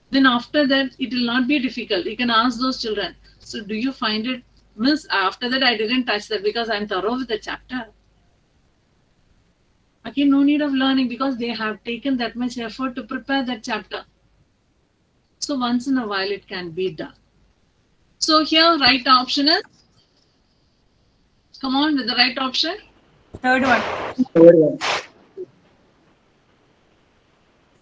Then after that, it will not be difficult. You can ask those children, so do you find it, Miss, after that I didn't touch that because I'm thorough with the chapter. Again, no need of learning because they have taken that much effort to prepare that chapter. So once in a while it can be done. So here right option is, come on with the right option. Third one. Third one.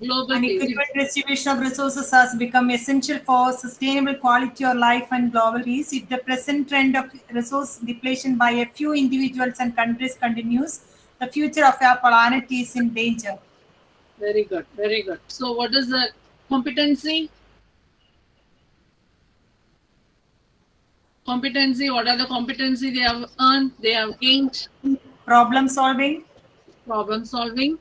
Global An peace. equitable distribution of resources has become essential for sustainable quality of life and global peace. If the present trend of resource depletion by a few individuals and countries continues, the future of our planet is in danger. Very good, very good. So what is the competency? Competency, what are the competency they have earned, they have gained? Problem solving, Problem solving.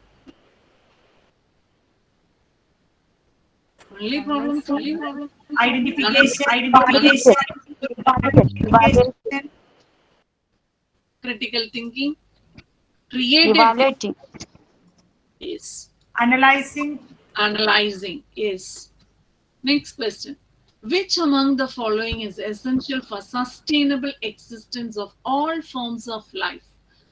Only problem solving. identification, Critical thinking. Creative. Evaluating. Yes. analyzing, Analyzing. Yes. Next question. Which among the following is essential for sustainable existence of all forms of life?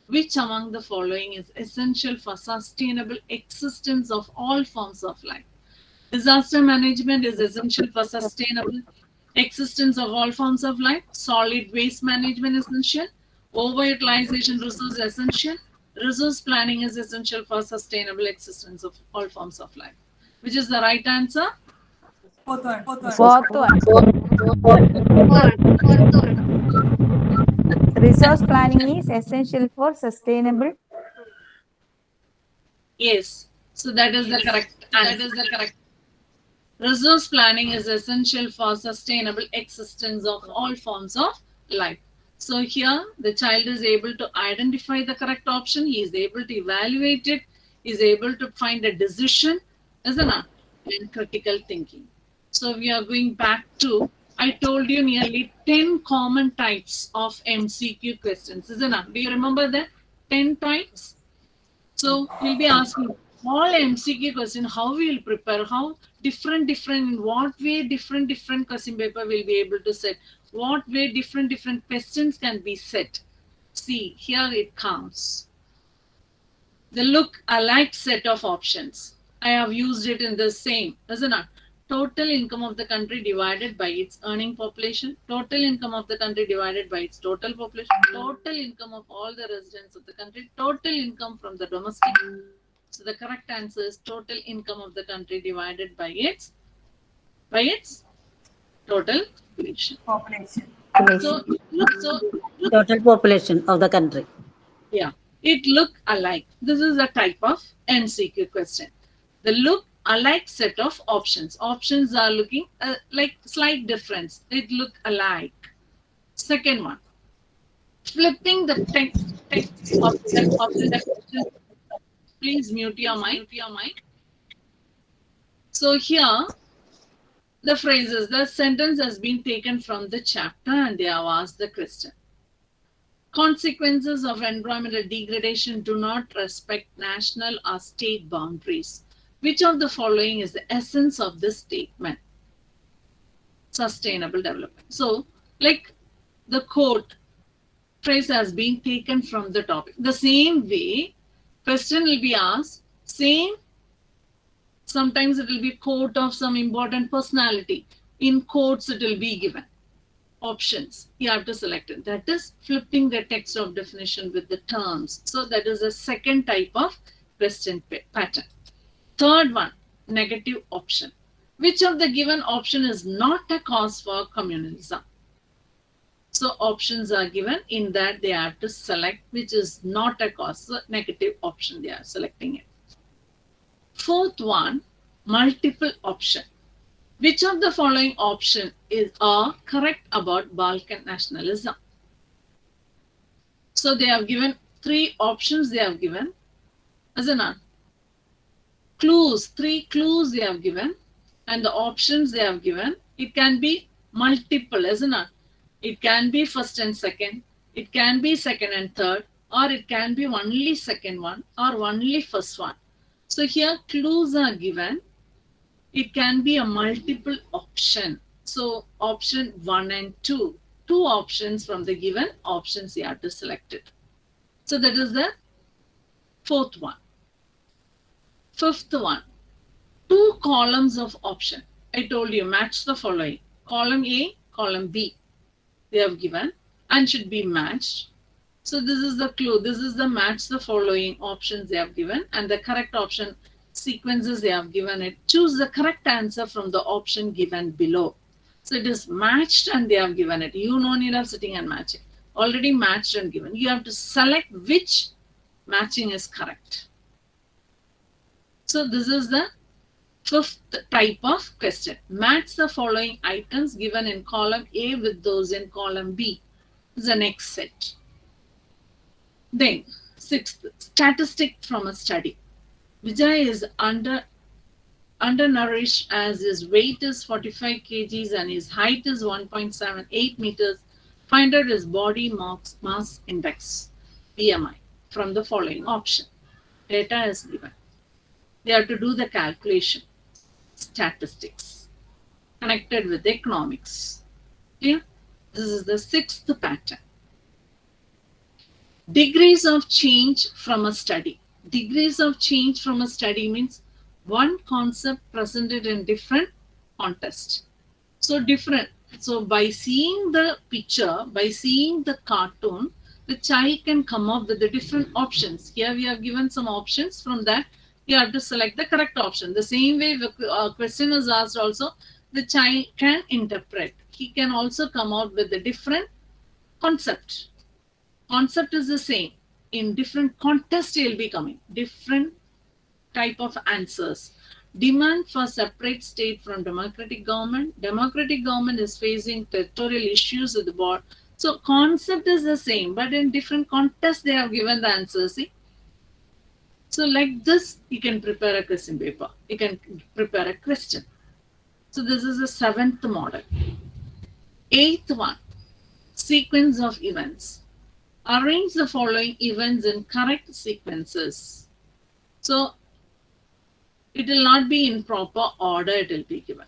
Which among the following is essential for sustainable existence of all forms of life? Disaster management is essential for sustainable existence of all forms of life. Solid waste management is essential. Overutilization resource is essential. Resource planning is essential for sustainable existence of all forms of life. Which is the right answer? fourth one. Fourth one. Resource planning is essential for sustainable. Yes. So that is the correct answer. Resource planning is essential for sustainable existence of all forms of life. So here the child is able to identify the correct option. He is able to evaluate it. He is able to find a decision, isn't it? And critical thinking. So we are going back to, I told you nearly 10 common types of MCQ questions, isn't it? Do you remember that? 10 types. So we'll be asking, all MCQ question, how we will prepare, how different, in what way different question paper will be able to set, what way different questions can be set. See, here it comes. The look alike set of options. I have used it in the same, isn't it? Total income of the country divided by its earning population, total income of the country divided by its total population, total income of all the residents of the country, total income from the domestic. So the correct answer is total income of the country divided by its total population. So Total population of the country. yeah, it look alike. This is a type of MCQ question. The look alike set of options. Options are looking like slight difference. It look alike. Second one, flipping the text of the definition. Please mute your mic. So here, the phrases, the sentence has been taken from the chapter and they have asked the question. Consequences of environmental degradation do not respect national or state boundaries. Which of the following is the essence of this statement? Sustainable development. So, like the quote phrase has been taken from the topic. The same way, question will be asked, same. Sometimes it will be quote of some important personality. In quotes, it will be given. Options, you have to select it. That is flipping the text of definition with the terms. So that is a second type of question pattern. Third one, negative option. Which of the given option is not a cause for communalism? So options are given, in that they have to select which is not a cause. So negative option, they are selecting it. Fourth one, multiple option. Which of the following option are correct about Balkan nationalism? So they have given three options they have given. Isn't it? Clues, three clues they have given, and the options they have given. It can be multiple, isn't it? It can be first and second, it can be second and third, or it can be only second one or only first one. So here clues are given. It can be a multiple option. So option 1 and 2. Two options from the given options you have to select it. So that is the fourth one. Fifth one, two columns of option. I told you match the following. Column A, column B. They have given and should be matched. So this is the clue. This is the match the following options they have given, and the correct option sequences they have given it. Choose the correct answer from the option given below. So it is matched and they have given it. You no need of sitting and matching. Already matched and given. You have to select which matching is correct. So this is the fifth type of question. Match the following items given in column A with those in column B. This is the next set. Then, sixth, statistic from a study. Vijay is undernourished as his weight is 45 kgs and his height is 1.78 meters. Find out his body mass index, BMI, from the following option. Data is given. They have to do the calculation. Statistics connected with economics. Clear? This is the sixth pattern. Degrees of change from a study. Degrees of change from a study means one concept presented in different context. So different. So by seeing the picture, by seeing the cartoon, the child can come up with the different options. Here we have given some options. From that, you have to select the correct option. The same way the question is asked also, the child can interpret. He can also come out with a different concept. Concept is the same. In different context, he will be coming. Different type of answers. Demand for separate state from democratic government. Democratic government is facing territorial issues with the board. So concept is the same, but in different context, they have given the answers. See? So like this, you can prepare a question paper. You can prepare a question. So this is the seventh model. Eighth one, sequence of events. Arrange the following events in correct sequences. So It will not be in proper order, it will be given.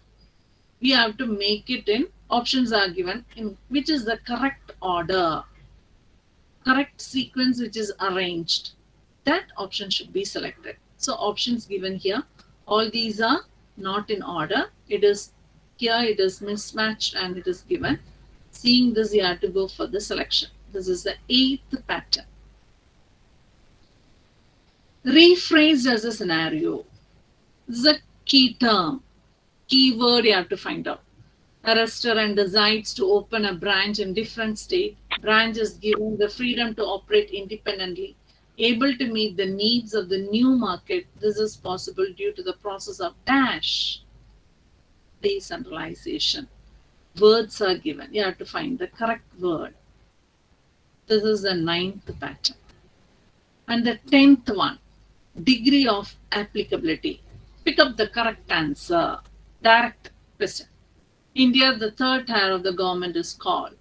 We have to make it in, options are given in which is the correct order, correct sequence which is arranged. That option should be selected. So options given here, all these are not in order. It is here, it is mismatched and it is given. Seeing this, you have to go for the selection. This is the 8th pattern. Rephrased as a scenario. This is a key term, keyword you have to find out. A restaurant decides to open a branch in different state. Branch is given the freedom to operate independently, able to meet the needs of the new market. This is possible due to the process of dash, decentralization. Words are given. You have to find the correct word. This is the 9th pattern. And the 10th one, degree of applicability. Pick up the correct answer. Direct question. India, the 3rd tier of the government is called.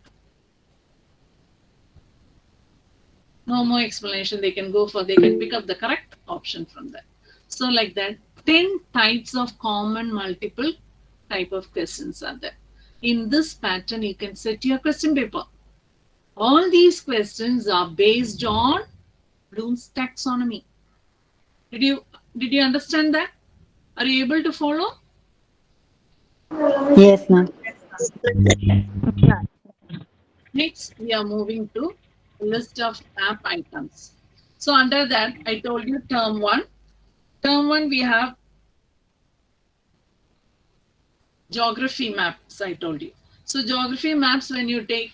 No more explanation. They can pick up the correct option from there. So like that, 10 types of common multiple type of questions are there. In this pattern, you can set your question paper. All these questions are based on Bloom's taxonomy. Did you understand that? Are you able to follow? Yes, ma'am. Next, we are moving to list of map items. So under that, I told you term 1. Term 1, we have geography maps, I told you. So geography maps, when you take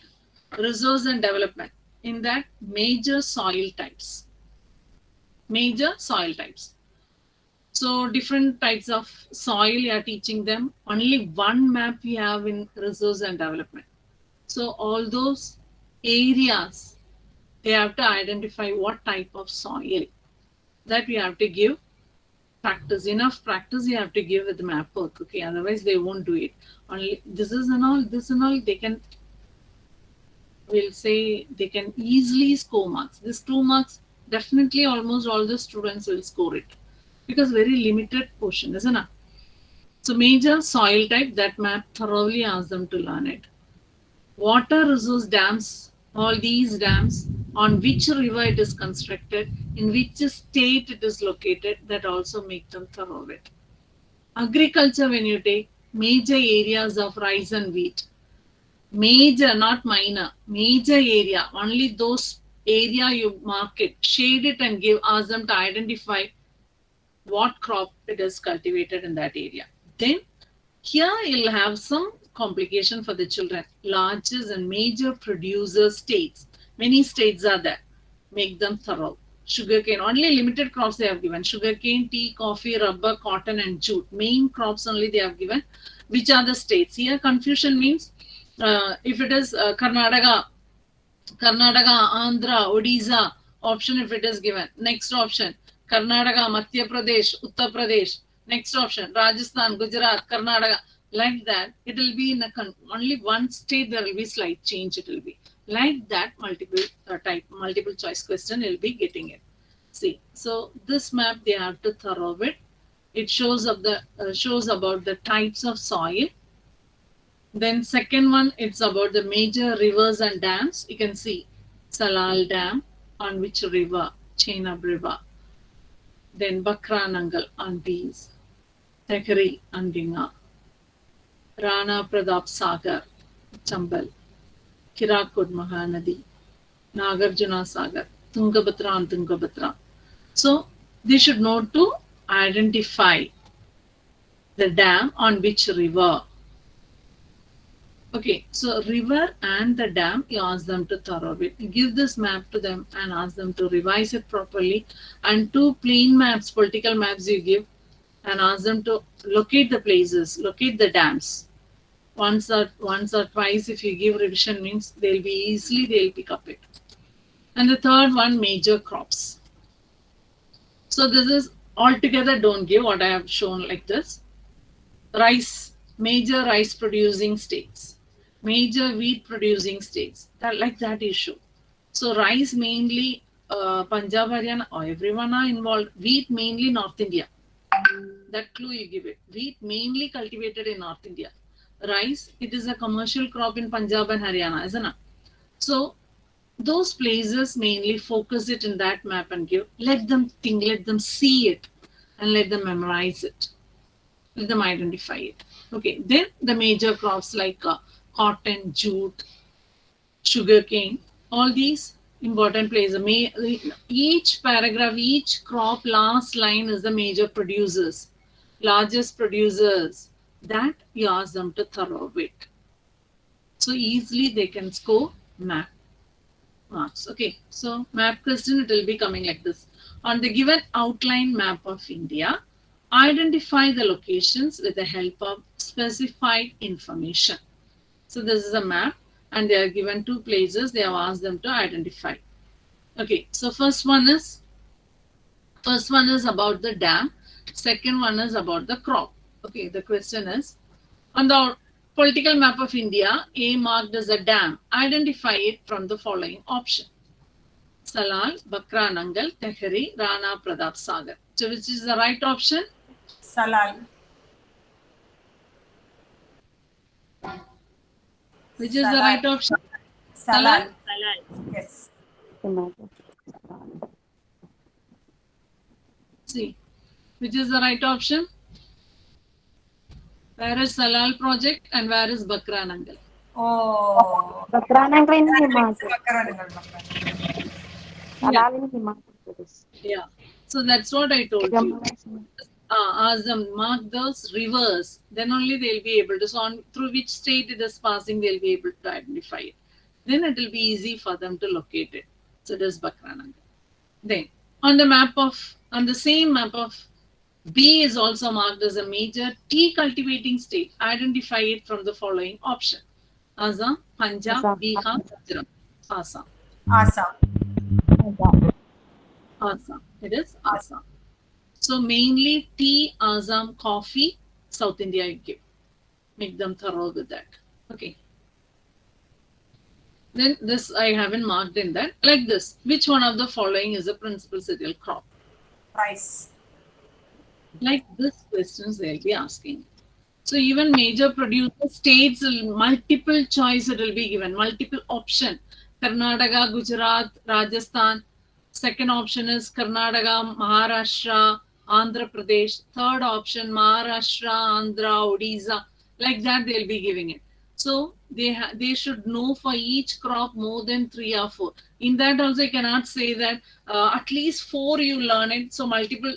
resource and development, in that major soil types. Major soil types. So different types of soil you are teaching them. Only one map we have in resource and development. So all those areas, they have to identify what type of soil. That we have to give practice. Enough practice you have to give with the map work. Okay, otherwise they won't do it. Only this and all, they can, we'll say they can easily score marks. This 2 marks, definitely almost all the students will score it. Because very limited portion, isn't it? So major soil type, that map thoroughly asks them to learn it. Water resource dams, all these dams, on which river it is constructed, in which state it is located, that also make them thorough it. Agriculture, when you take major areas of rice and wheat, major, not minor, major area, only those area you mark it, shade it and ask them to identify what crop it is cultivated in that area. Then here you'll have some complication for the children. Largest and major producer states. Many states are there. Make them thorough. Sugarcane, only limited crops they have given. Sugarcane, tea, coffee, rubber, cotton and jute. Main crops only they have given. Which are the states? Here confusion means if it is Karnataka, Andhra, Odisha, option if it is given. Next option. Karnataka, Madhya Pradesh, Uttar Pradesh. Next option, Rajasthan, Gujarat, Karnataka. Like that, it will be in only one state. There will be slight change. It will be like that. Multiple choice question. You'll be getting it. See, so this map they have to thorough it. It shows about the types of soil. Then second one, it's about the major rivers and dams. You can see Salal Dam, on which river, Chenab River. Then Bakranangal on these, Thekari on Dinga, Rana Pratap Sagar, Chambal, Hirakud Mahanadi, Nagarjuna Sagar, Tungabhadra and Tungabhadra. So they should know to identify the dam on which river. Okay, so river and the dam, you ask them to thorough it. You give this map to them and ask them to revise it properly. And 2 plain maps, political maps you give and ask them to locate the places, locate the dams. Once or twice if you give revision means they'll pick up it. And the third one, major crops. So this is altogether don't give what I have shown like this. Rice, major rice producing states. Major wheat producing states, like that issue. So rice mainly Punjab, Haryana, everyone are involved. Wheat mainly North India. That clue you give it. Wheat mainly cultivated in North India. Rice, it is a commercial crop in Punjab and Haryana, isn't it? So those places mainly focus it in that map and give. Let them think, let them see it, and let them memorize it. Let them identify it. Okay, then the major crops like cotton, jute, sugarcane, all these important places. Each paragraph, each crop, last line is the major producers, largest producers. That you ask them to thorough it. So easily they can score map marks. Okay, so map question, it will be coming like this. On the given outline map of India, identify the locations with the help of specified information. So this is a map and they are given two places. They have asked them to identify. Okay, so first one is about the dam. Second one is about the crop. Okay, the question is, on the political map of India, A marked as a dam. Identify it from the following option. Salal, Bakranangal, Tehri, Rana Pratap Sagar. So which is the right option? Salal. Which is the Salal. right option? Salal. Yes. See, which is the right option? Where is Salal project and where is Bakranangal? Oh. Bakranangal in Himachal. Bakranangal. Salal in Himachal Pradesh. Yeah. So that's what I told you. Jammu and Kashmir. Ask them, mark those rivers, then only they'll be able to, so on through which state it is passing, they'll be able to identify it. Then it will be easy for them to locate it. So it is Bakranangal. Then on the same map of B is also marked as a major tea cultivating state. Identify it from the following option. Assam, Punjab, Assam. Bihar, Gujarat. Assam. Assam. Assam. It is Assam. So mainly tea, Assam, coffee, South India I give. Make them thorough with that. Okay. Then this I haven't marked in that. Like this. Which one of the following is a principal cereal crop? Rice. Like this questions they'll be asking. So even major producer states, multiple choice it will be given. Multiple option. Karnataka, Gujarat, Rajasthan. Second option is Karnataka, Maharashtra, Andhra Pradesh. Third option, Maharashtra, Andhra, Odisha. Like that they'll be giving it. So they should know for each crop more than 3 or 4. In that also you cannot say that at least 4 you learn it. So multiple,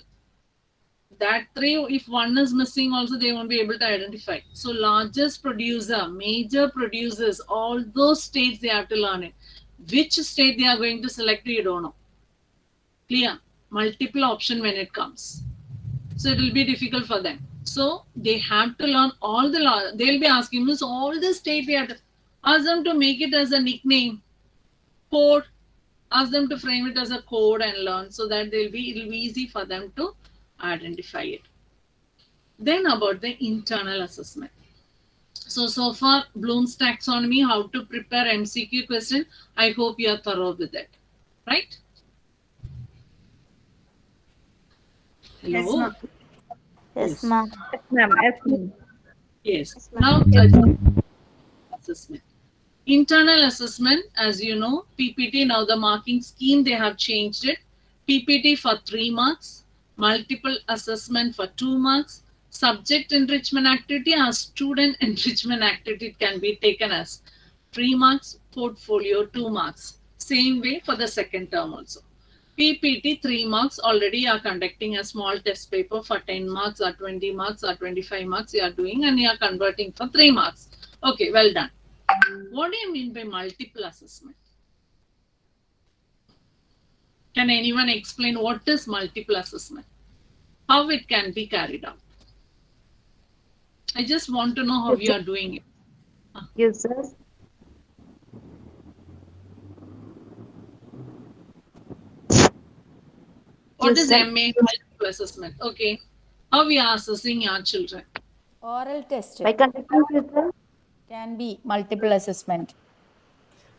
that 3, if one is missing also they won't be able to identify. So largest producer, major producers, all those states they have to learn it. Which state they are going to select, you don't know. Clear? Multiple option when it comes. So it will be difficult for them. So they have to learn all the, they'll be asking us all the state we have to ask them to make it as a nickname, code, ask them to frame it as a code and learn so that it'll be easy for them to identify it. Then about the internal assessment. So far Bloom's taxonomy, how to prepare MCQ question. I hope you are thorough with it, right? Hello? Yes, ma'am. Yes. Now assessment. Internal assessment, as you know, PPT, now the marking scheme, they have changed it. PPT for 3 marks, multiple assessment for 2 marks, subject enrichment activity or student enrichment activity can be taken as 3 marks, portfolio 2 marks. Same way for the second term also. PPT 3 marks, already are conducting a small test paper for 10 marks or 20 marks or 25 marks you are doing and you are converting for 3 marks. Okay, well done. What do you mean by multiple assessment? Can anyone explain what is multiple assessment? How it can be carried out? I just want to know how you are doing it. Users. What is MA multiple assessment? Okay. How we are assessing your children? Oral test By conducting quizzes. can be multiple assessment.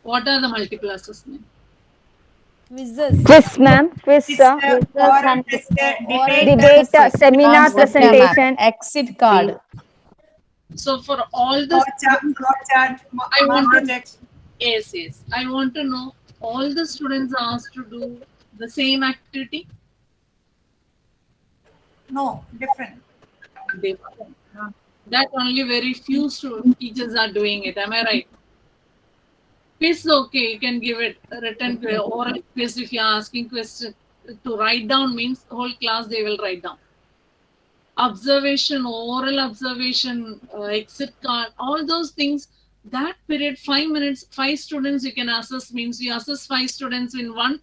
What are the multiple assessment? Quizzes. Quiz, ma'am. Quiz, Oral test, Oral debate, test. seminar Concept presentation. map, exit card. So for all the flowchart, I mark want to project. yes. I want to know all the students are asked to do the same activity. No, different. Different. That only very few teachers are doing it. Am I right? Quiz, okay, you can give it a written quiz, oral quiz if you are asking question to write down means whole class they will write down. Observation, oral observation, exit card, all those things. That period, 5 minutes, 5 students you can assess means you assess 5 students in one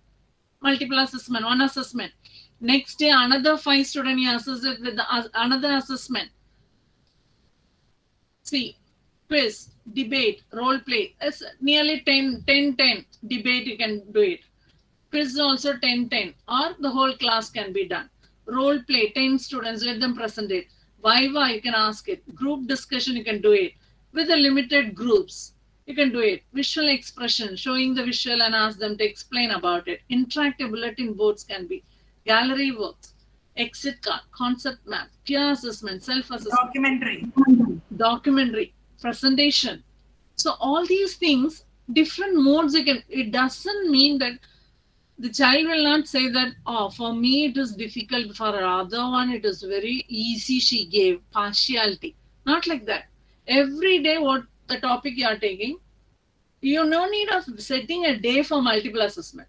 multiple assessment, one assessment. Next day, another 5 students you assess it with another assessment. See, quiz, debate, role play. It's nearly 10 debate you can do it. Quiz also 10 or the whole class can be done. Role play 10 students, let them present it. Viva you can ask it. Group discussion you can do it. With the limited groups you can do it. Visual expression, showing the visual and ask them to explain about it. Interactive bulletin boards can be. Gallery works, exit card, concept map, peer assessment, self-assessment. Documentary, presentation. So all these things, different modes you can, it doesn't mean that the child will not say that, oh, for me it is difficult, for other one it is very easy, she gave partiality. Not like that. Every day what the topic you are taking, you no need of setting a day for multiple assessment.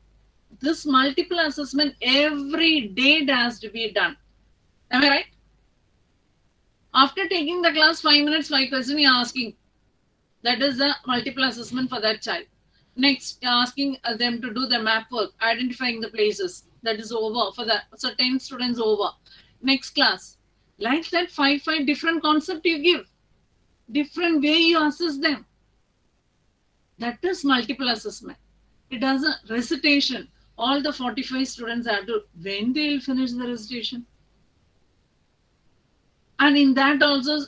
This multiple assessment every day it has to be done. Am I right? After taking the class 5 minutes, 5 questions you are asking. That is the multiple assessment for that child. Next, you are asking them to do the map work, identifying the places. That is over for that. So 10 students over. Next class. Like that, 5 different concept you give. Different way you assess them. That is multiple assessment. It does a recitation. All the 45 students have to, when they will finish the recitation. And in that also,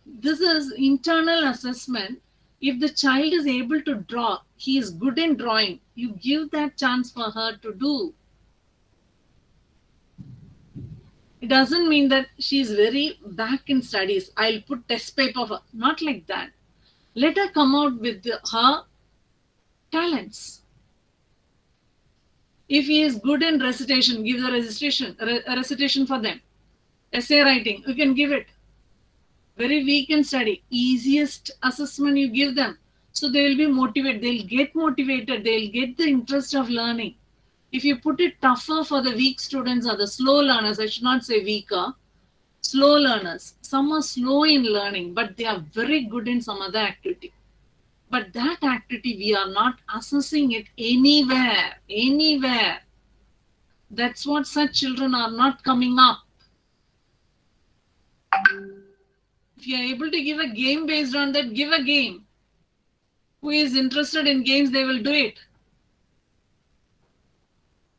this is internal assessment. If the child is able to draw, he is good in drawing, you give that chance for her to do. It doesn't mean that she is very back in studies. I'll put test paper for her. Not like that. Let her come out with her talents. If he is good in recitation, give the recitation for them. Essay writing, you can give it. Very weak in study, easiest assessment you give them. So they will be motivated, they'll get motivated, they'll get the interest of learning. If you put it tougher for the weak students or the slow learners, I should not say weaker, slow learners. Some are slow in learning, but they are very good in some other activity. But that activity, we are not assessing it anywhere. That's what such children are not coming up. If you are able to give a game based on that, give a game. Who is interested in games, they will do it.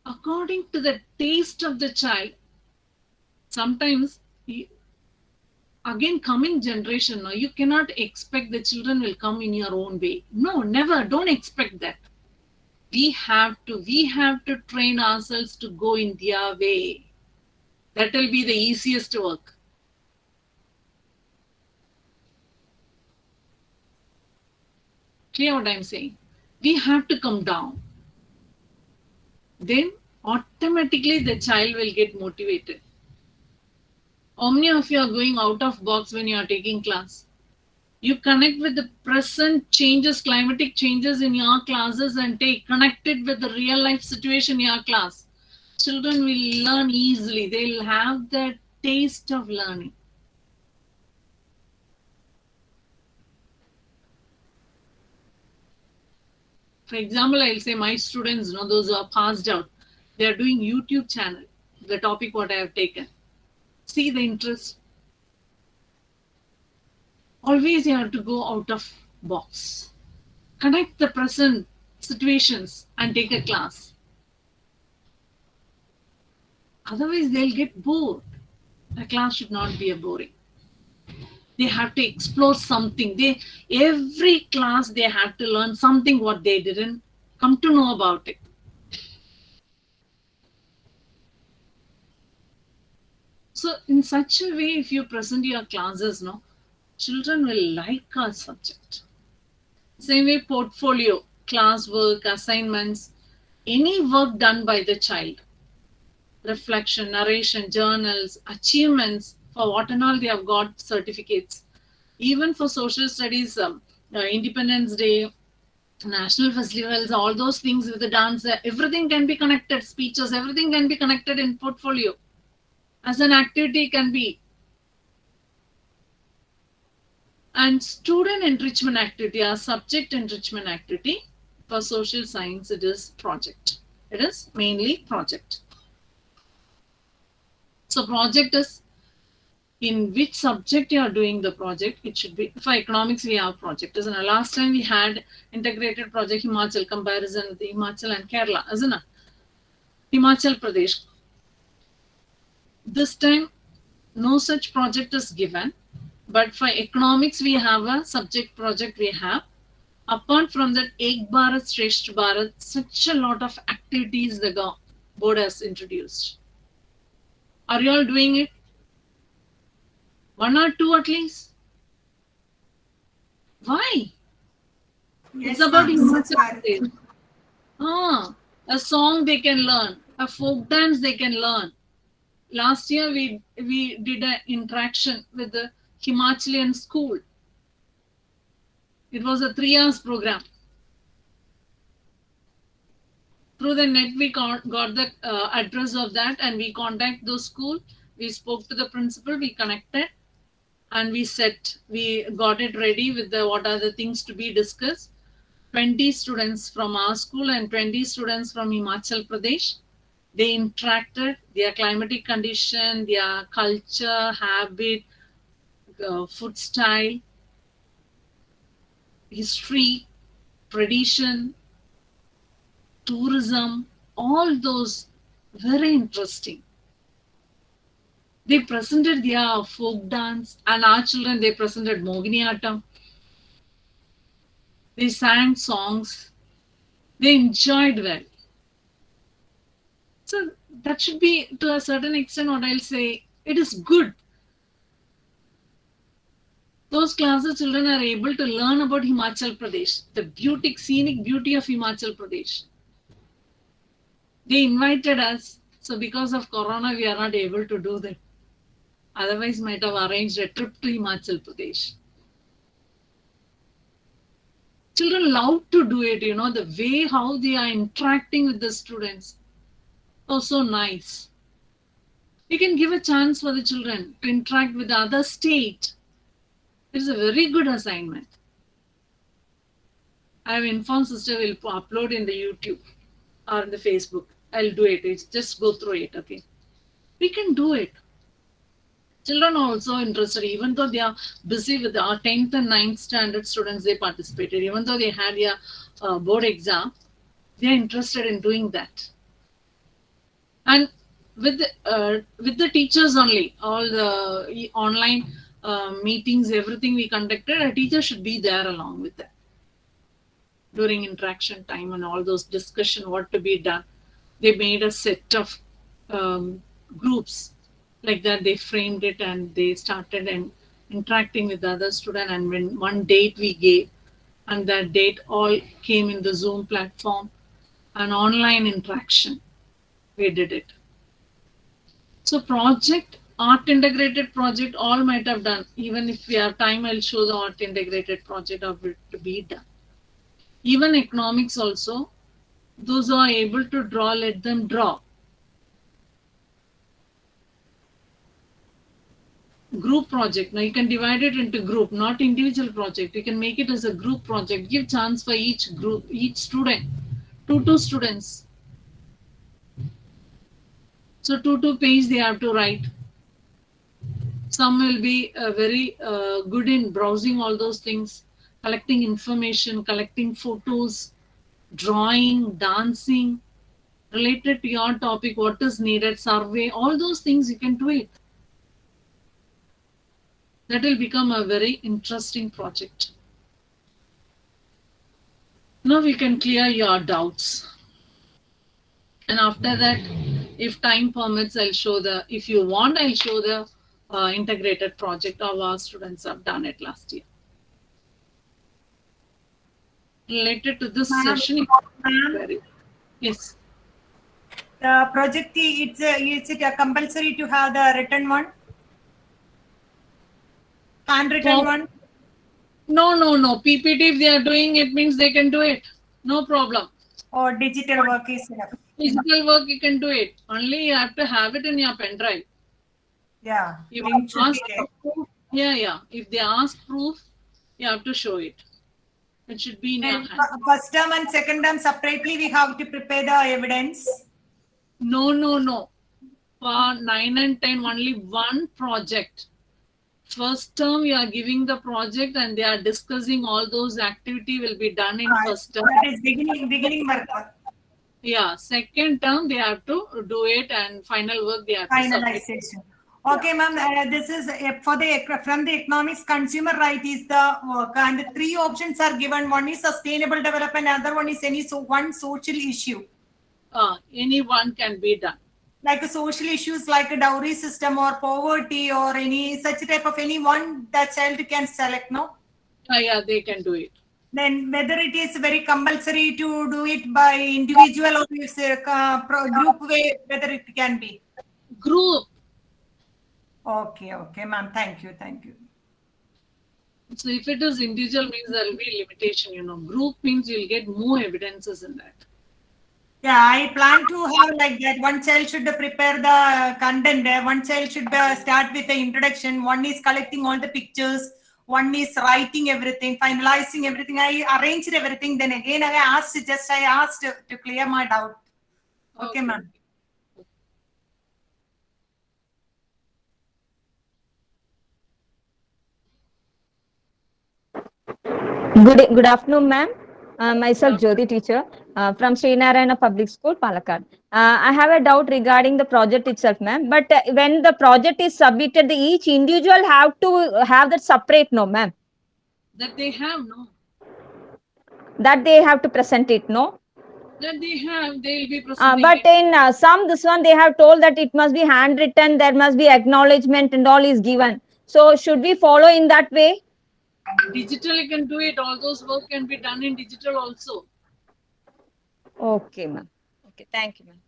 According to the taste of the child, sometimes, again, coming generation, now you cannot expect the children will come in your own way. No, never. Don't expect that. We have to train ourselves to go in their way. That will be the easiest work. Clear what I'm saying? We have to come down. Then automatically the child will get motivated. How many of you are going out of box when you are taking class? You connect with the present changes, climatic changes in your classes and connect it with the real life situation in your class. Children will learn easily. They will have the taste of learning. For example, I'll say my students, those who are passed out, they are doing YouTube channel, the topic what I have taken. See the interest. Always you have to go out of box. Connect the present situations and take a class. Otherwise, they'll get bored. A class should not be a boring. They have to explore something. Every class they have to learn something what they didn't come to know about it. So in such a way, if you present your classes, no, children will like our subject. Same way, portfolio, class work, assignments, any work done by the child, reflection, narration, journals, achievements, for what and all they have got certificates. Even for social studies, Independence Day, national festivals, all those things with the dance, everything can be connected, speeches, everything can be connected in portfolio. As an activity can be. And student enrichment activity, or subject enrichment activity, for social science, it is project. It is mainly project. So project is in which subject you are doing the project. It should be, for economics we have project. Isn't it? Last time we had integrated project Himachal, comparison with the Himachal and Kerala, isn't it? Himachal Pradesh. This time no such project is given, but for economics we have a subject project we have. Apart from that, Ek Bharat Shresth Bharat, such a lot of activities the board has introduced. Are you all doing it? One or two at least? Why? Yes, It's about ma'am. Himachal Pradesh. A song they can learn, a folk dance they can learn. Last year we did an interaction with the Himachalian school. It was a 3 hours program. Through the net we got the address of that, and we contact those school. We spoke to the principal, we connected, and we got it ready with what are the things to be discussed. 20 students from our school and 20 students from Himachal Pradesh. They interacted, their climatic condition, their culture, habit, food style, history, tradition, tourism, all those very interesting. They presented their folk dance, and our children, they presented Mohiniyattam. They sang songs. They enjoyed well. So that should be, to a certain extent, what I'll say, it is good. Those classes children are able to learn about Himachal Pradesh, the scenic beauty of Himachal Pradesh. They invited us, so because of Corona, we are not able to do that. Otherwise, might have arranged a trip to Himachal Pradesh. Children love to do it, the way how they are interacting with the students. Oh, so nice. You can give a chance for the children to interact with the other state. It's a very good assignment. I have informed sister will upload in the YouTube or in the Facebook. I'll do it. It's just go through it, okay? We can do it. Children are also interested, even though they are busy with our 10th and 9th standard students, they participated. Even though they had their board exam, they are interested in doing that. And with the teachers only, all the online meetings, everything we conducted, a teacher should be there along with them. During interaction time and all those discussion, what to be done, they made a set of groups like that. They framed it and they started interacting with the other student. And when one date we gave, and that date all came in the Zoom platform, an online interaction, we did it. So project, art integrated project, all might have done. Even if we have time, I'll show the art integrated project of it to be done. Even economics also, those who are able to draw, let them draw. Group project, now you can divide it into group, not individual project. You can make it as a group project. Give chance for each group, each student, two students. So 2 pages they have to write. Some will be very good in browsing all those things, collecting information, collecting photos, drawing, dancing, related to your topic, what is needed, survey, all those things you can do it. That will become a very interesting project. Now we can clear your doubts. And after that, If time permits, I'll show if you want, I'll show the integrated project of our students have done it last year. Related to this Ma'am, session, ma'am, yes. the project, is it a compulsory to have the written one? Handwritten one? No. PPT, if they are doing it, means they can do it. No problem. Or digital work is enough? Physical work, you can do it. Only you have to have it in your pen drive. Yeah. If Link they should ask be there. proof, yeah. If they ask proof, you have to show it. It should be in your And hand. first term and second term separately, we have to prepare the evidence. No. For 9 and 10, only one project. First term, you are giving the project and they are discussing all those activity will be done in first term. That is beginning work. Yeah, second term, they have to do it and final work they have to submit. Finalization. Okay, ma'am. This is from the economics. Consumer right is the work, and the three options are given. One is sustainable development, other one is one social issue. Any one can be done. Like social issues like a dowry system or poverty or any such type of any one that child can select, no? Yeah, they can do it. Then whether it is very compulsory to do it by individual or is group way, whether it can be. Group. Okay, ma'am. Thank you. So if it is individual means there will be limitation, Group means you'll get more evidences in that. Yeah, I plan to have like that. One child should prepare the content. One child should start with the introduction. One is collecting all the pictures. One is writing everything, finalizing everything. I arranged everything. Then again, I asked to clear my doubt. Okay, ma'am. Good afternoon, ma'am. Myself, Jyoti teacher from Srinarayana Public School, Palakkad. I have a doubt regarding the project itself, ma'am. But when the project is submitted, each individual have to have that separate, no, ma'am? That they have, no? That they have to present it, no? That they have, they will be presenting but it. in this one, they have told that it must be handwritten, there must be acknowledgement and all is given. So should we follow in that way? Digital, you can do it. All those work can be done in digital also. Okay, ma'am. Okay, thank you, ma'am.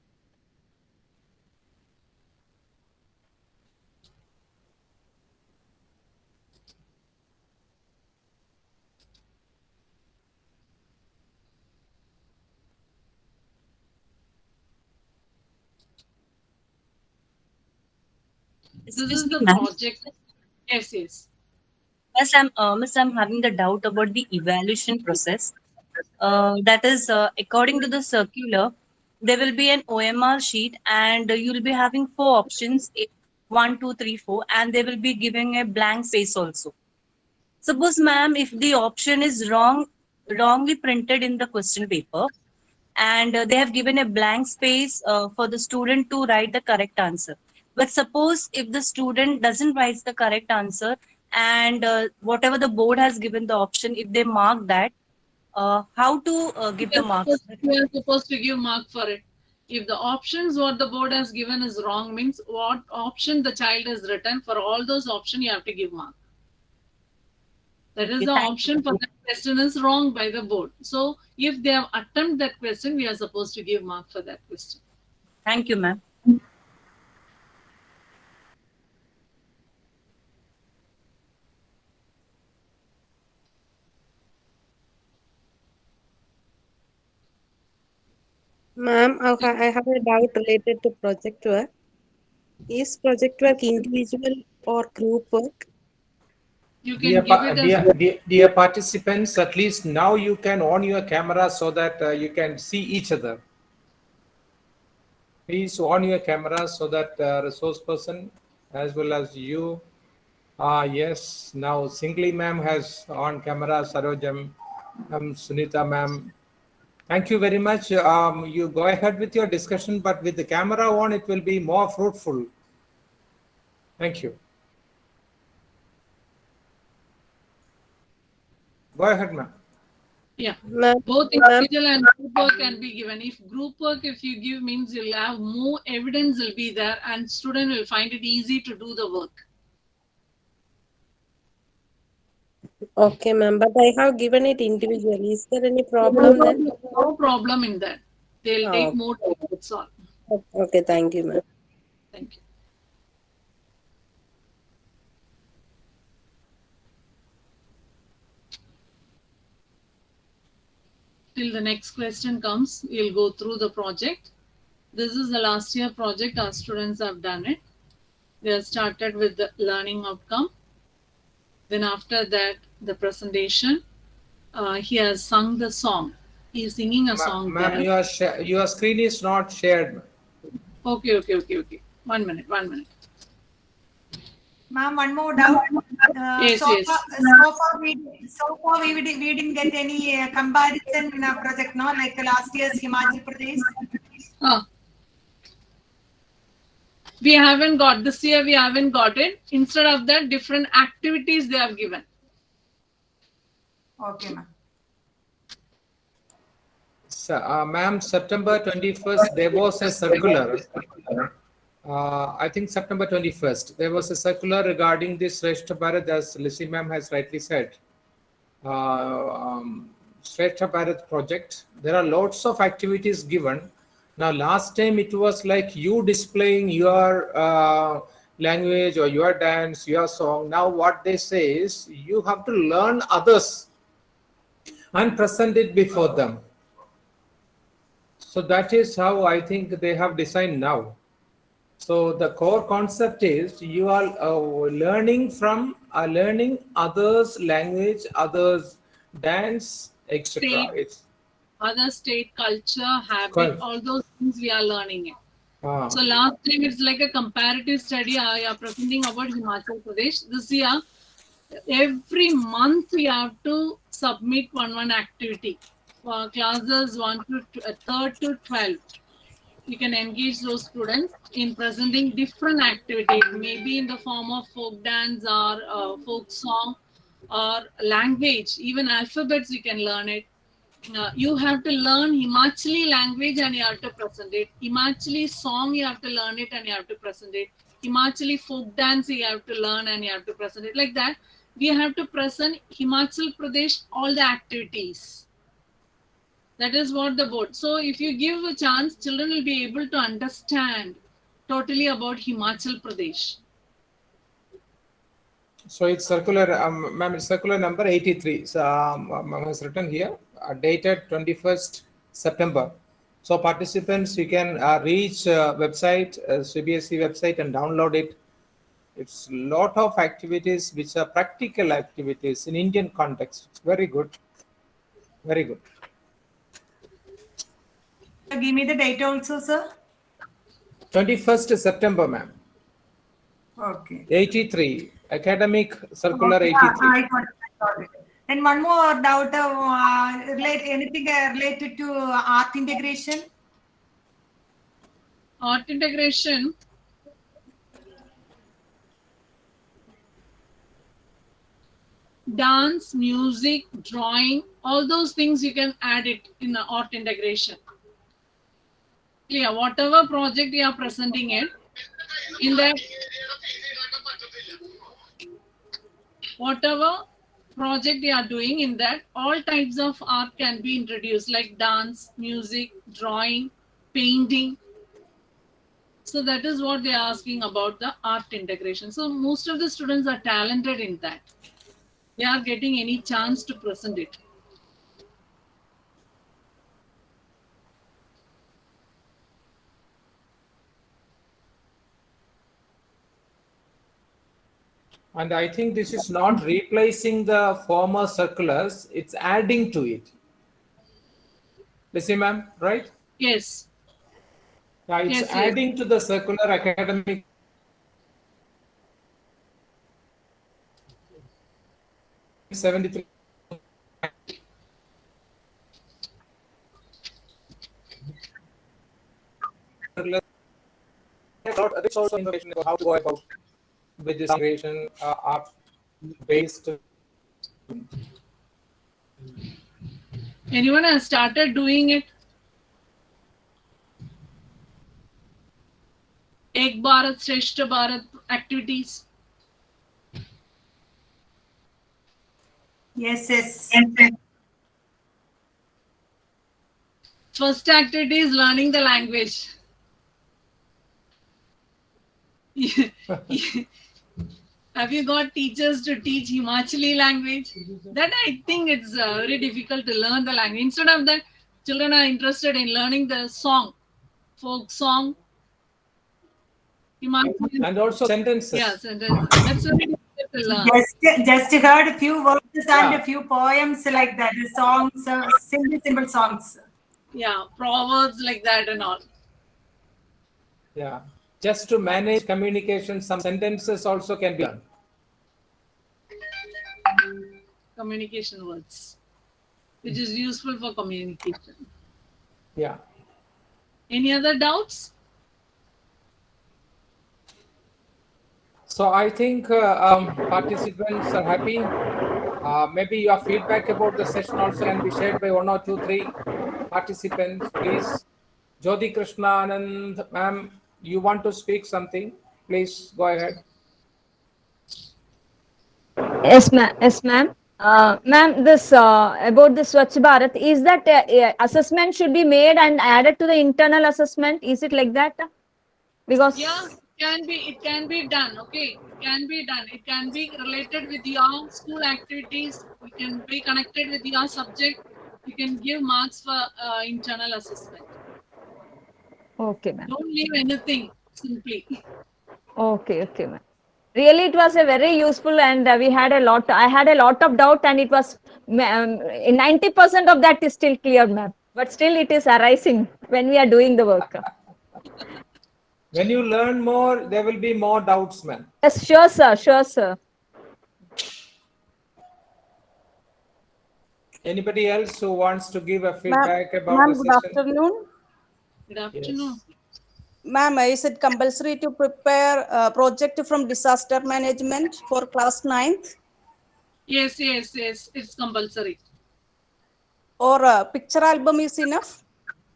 This is the project. Yes. Miss, I'm having the doubt about the evaluation process. That is, according to the circular, there will be an OMR sheet and you'll be having 4 options, 1, 2, 3, 4, and they will be giving a blank space also. Suppose, ma'am, if the option is wrongly printed in the question paper, and they have given a blank space for the student to write the correct answer. But suppose if the student doesn't write the correct answer and whatever the board has given the option, if they mark that, how to give the marks? We are supposed to give mark for it. If the options what the board has given is wrong, means what option the child has written, for all those options you have to give mark. That is the option for that question is wrong by the board. So if they have attempted that question, we are supposed to give mark for that question. Thank you, ma'am. Ma'am, I have a doubt related to project work. Is project work individual or group work? You can give it dear participants, at least now you can on your camera so that you can see each other. Please on your camera so that resource person as well as you. Yes, now Singli ma'am has on camera, Sarojam, Sunita ma'am. Thank you very much. You go ahead with your discussion, but with the camera on, it will be more fruitful. Thank you. Go ahead, ma'am. Yeah. Ma'am, Both individual and group work can be given. If group work, if you give, means you'll have more evidence will be there and student will find it easy to do the work. okay, ma'am, but I have given it individually. Is there any problem then? No problem in that. They'll take Oh, more time. That's all. okay, thank you, ma'am. Thank you. Till the next question comes, we'll go through the project. This is the last year project. Our students have done it. They have started with the learning outcome. Then after that, the presentation. He has sung the song. He is singing a song Ma'am, there. your screen is not shared. Okay. 1 minute. Ma'am, one more doubt. Yes, yes. So far we didn't get any comparison in our project, no? Like last year's Himachal Pradesh. We haven't got this year. We haven't got it. Instead of that, different activities they have given. Okay, ma'am. Ma'am, September 21st, there was a circular. I think September 21st, there was a circular regarding this Shrestha Bharat, as Lizzie ma'am has rightly said. Shrestha Bharat project. There are lots of activities given. Now, last time it was like you displaying your language or your dance, your song. Now, what they say is you have to learn others and present it before them. So that is how I think they have designed now. So the core concept is you are learning from learning others' language, others' dance, etc. It's other state culture, habit, all those things we are learning it. So last time it's like a comparative study. I am presenting about Himachal Pradesh. This year, every month we have to submit one activity for classes 3rd to 12th. You can engage those students in presenting different activities, maybe in the form of folk dance or folk song or language, even alphabets you can learn it. You have to learn Himachali language and you have to present it. Himachali song you have to learn it and you have to present it. Himachali folk dance you have to learn and you have to present it. Like that, we have to present Himachal Pradesh all the activities. That is what the board. So if you give a chance, children will be able to understand totally about Himachal Pradesh. So it's circular, ma'am, it's circular number 83. So ma'am has written here, dated 21st September. So participants, you can reach website, CBSE website and download it. It's a lot of activities which are practical activities in Indian context. It's very good. Very good. Give me the date also, sir. 21st September, ma'am. Okay. 83, academic circular Okay, 83. I got it. And one more doubt, anything related to art integration? Art integration. Dance, music, drawing, all those things you can add it in the art integration. Yeah, whatever project you are presenting it, in that, whatever project you are doing in that, all types of art can be introduced, like dance, music, drawing, painting. So that is what they are asking about the art integration. So most of the students are talented in that. They are getting any chance to present it. And I think this is not replacing the former circulars, it's adding to it. Lizzie ma'am, right? Yes. Yeah, it's Yes, adding to the circular academic. Yes. 73. There's also information about how to go about with this integration, art based. Anyone has started doing it? Ek Bharat, Shreshta Bharat activities. Yes, yes. First activity is learning the language. Have you got teachers to teach Himachali language? That I think it's very difficult to learn the language. Instead of that, children are interested in learning the song, folk song. Himachali. And also sentences. Yeah, sentences. That's very difficult to learn. Just heard a few verses and Yeah. a few poems like that. The songs, simple songs. Yeah, proverbs like that and all. Yeah. Just to manage communication, some sentences also can be done. Communication words, which is useful for communication. Yeah. Any other doubts? So I think participants are happy. Maybe your feedback about the session also can be shared by 1 or 2, 3 participants, please. Jyoti Krishna Anand, ma'am, you want to speak something? Please go ahead. Yes, ma'am. Yes, ma'am. Ma'am, this about the Swachh Bharat, is that assessment should be made and added to the internal assessment? Is it like that? Because Yeah, it can be done. Okay, it can be done. It can be related with your school activities. You can be connected with your subject. You can give marks for internal assessment. okay, ma'am. Don't leave anything simply. Okay, okay, ma'am. Really, it was a very useful, and we had a lot. I had a lot of doubt, and it was 90% of that is still clear, ma'am. But still, it is arising when we are doing the work. When you learn more, there will be more doubts, ma'am. Yes, sure, sir. Sure, sir. Anybody else who wants to give a feedback about Ma'am, the good session? afternoon. Good afternoon. Ma'am, is it compulsory to prepare a project from disaster management for class 9th? Yes. It's compulsory. Or a picture album is enough?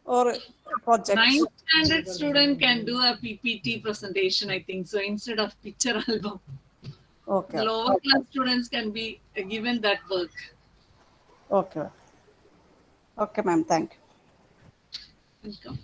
Or project? 9th standard student can do a PPT presentation, I think so, instead of picture album. Okay. The lower class students can be given that work. Okay. Okay, ma'am. Thank you. Welcome.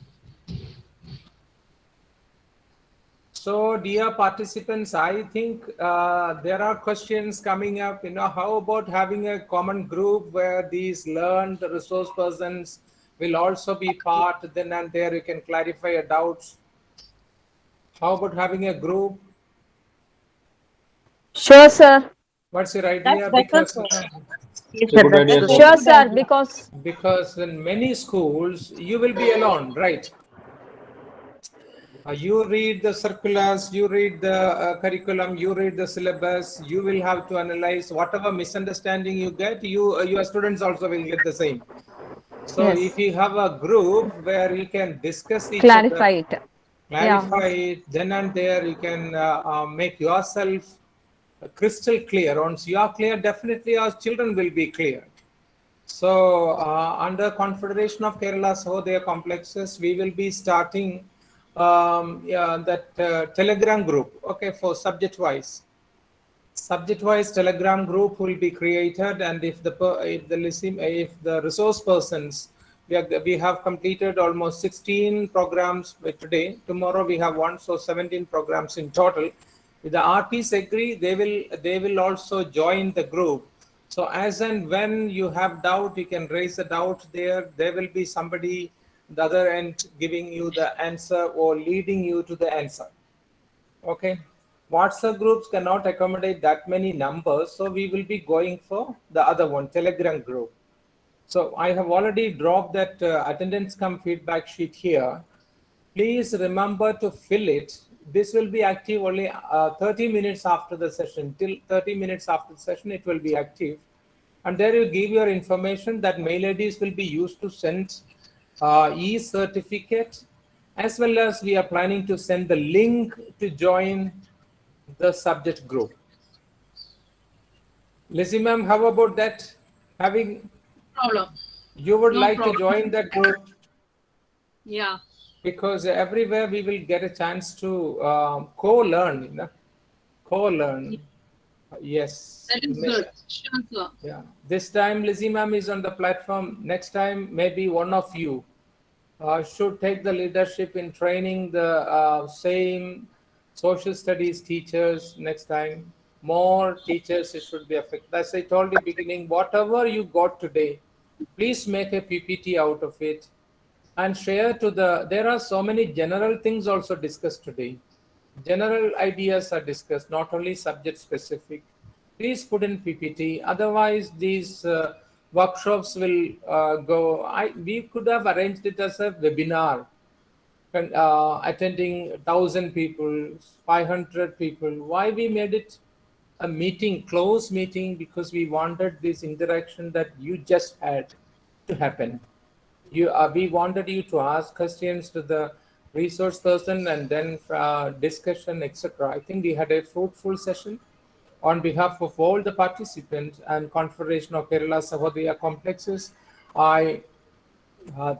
So, dear participants, I think there are questions coming up. How about having a common group where these learned resource persons will also be part? Then and there you can clarify your doubts. How about having a group? Sure, sir. What's your idea? That's Sure, sir. Because in many schools you will be alone, right? You read the circulars, you read the curriculum, you read the syllabus. You will have to analyze whatever misunderstanding you get. Your students also will get the same. So Yes. if you have a group where you can discuss each Clarify other, it. clarify it, then and there you can make yourself crystal clear. Once you are clear, definitely our children will be clear. So under Confederation of Kerala Sahodaya Complexes, we will be starting that Telegram group, okay, for subject-wise Telegram group will be created, and if the resource persons, we have completed almost 16 programs by today. Tomorrow we have one, so 17 programs in total. If the RPs agree, they will also join the group. So as and when you have doubt, you can raise a doubt there. There will be somebody the other end giving you the answer or leading you to the answer. Okay. WhatsApp groups cannot accommodate that many numbers, so we will be going for the other one, Telegram group. So I have already dropped that attendance cum feedback sheet here. Please remember to fill it. This will be active only 30 minutes after the session. Till 30 minutes after the session, it will be active. And there you give your information. That mail IDs will be used to send e-certificate, as well as we are planning to send the link to join the subject group. Lizzie ma'am, how about that? Having Problem. You would No like problem. to join that group? Yeah. Because everywhere we will get a chance to co-learn, you know? Co-learn. Yes. That is good. Sure, sir. Yeah. This time Lizzie ma'am is on the platform. Next time, maybe one of you should take the leadership in training the same social studies teachers next time. More teachers it should be affected. As I told you beginning, whatever you got today, please make a PPT out of it and share to there are so many general things also discussed today. General ideas are discussed, not only subject specific. Please put in PPT. Otherwise, these workshops will go. We could have arranged it as a webinar, attending 1,000 people, 500 people. Why we made it a meeting, close meeting? Because we wanted this interaction that you just had to happen. We wanted you to ask questions to the resource person and then discussion, etc. I think we had a fruitful session. On behalf of all the participants and Confederation of Kerala Sahodaya Complexes, I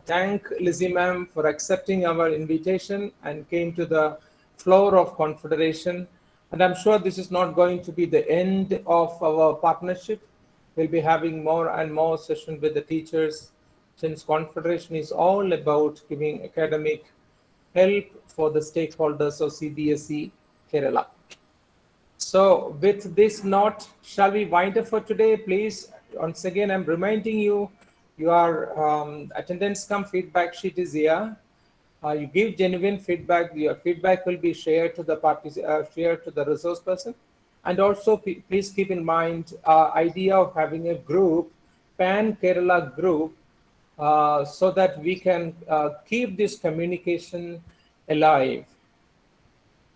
thank Lizzie ma'am for accepting our invitation and came to the floor of Confederation. And I'm sure this is not going to be the end of our partnership. We'll be having more and more sessions with the teachers, since Confederation is all about giving academic help for the stakeholders of CBSE Kerala. So with this note, shall we wind up for today? Please, once again, I'm reminding you, your attendance cum feedback sheet is here. You give genuine feedback. Your feedback will be shared to the parties, shared to the resource person. And also, please keep in mind idea of having a group, Pan Kerala group, so that we can keep this communication alive.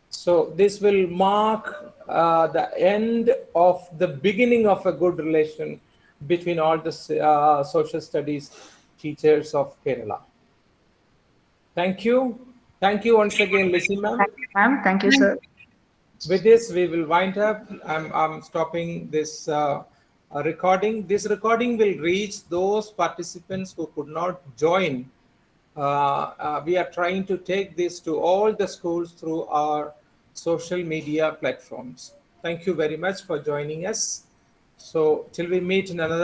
So this will mark the end of the beginning of a good relation between all the social studies teachers of Kerala. Thank you. Thank you once again, Lizzie ma'am. Ma'am, thank you, sir. With this, we will wind up. I'm stopping this recording. This recording will reach those participants who could not join. We are trying to take this to all the schools through our social media platforms. Thank you very much for joining us. So till we meet in another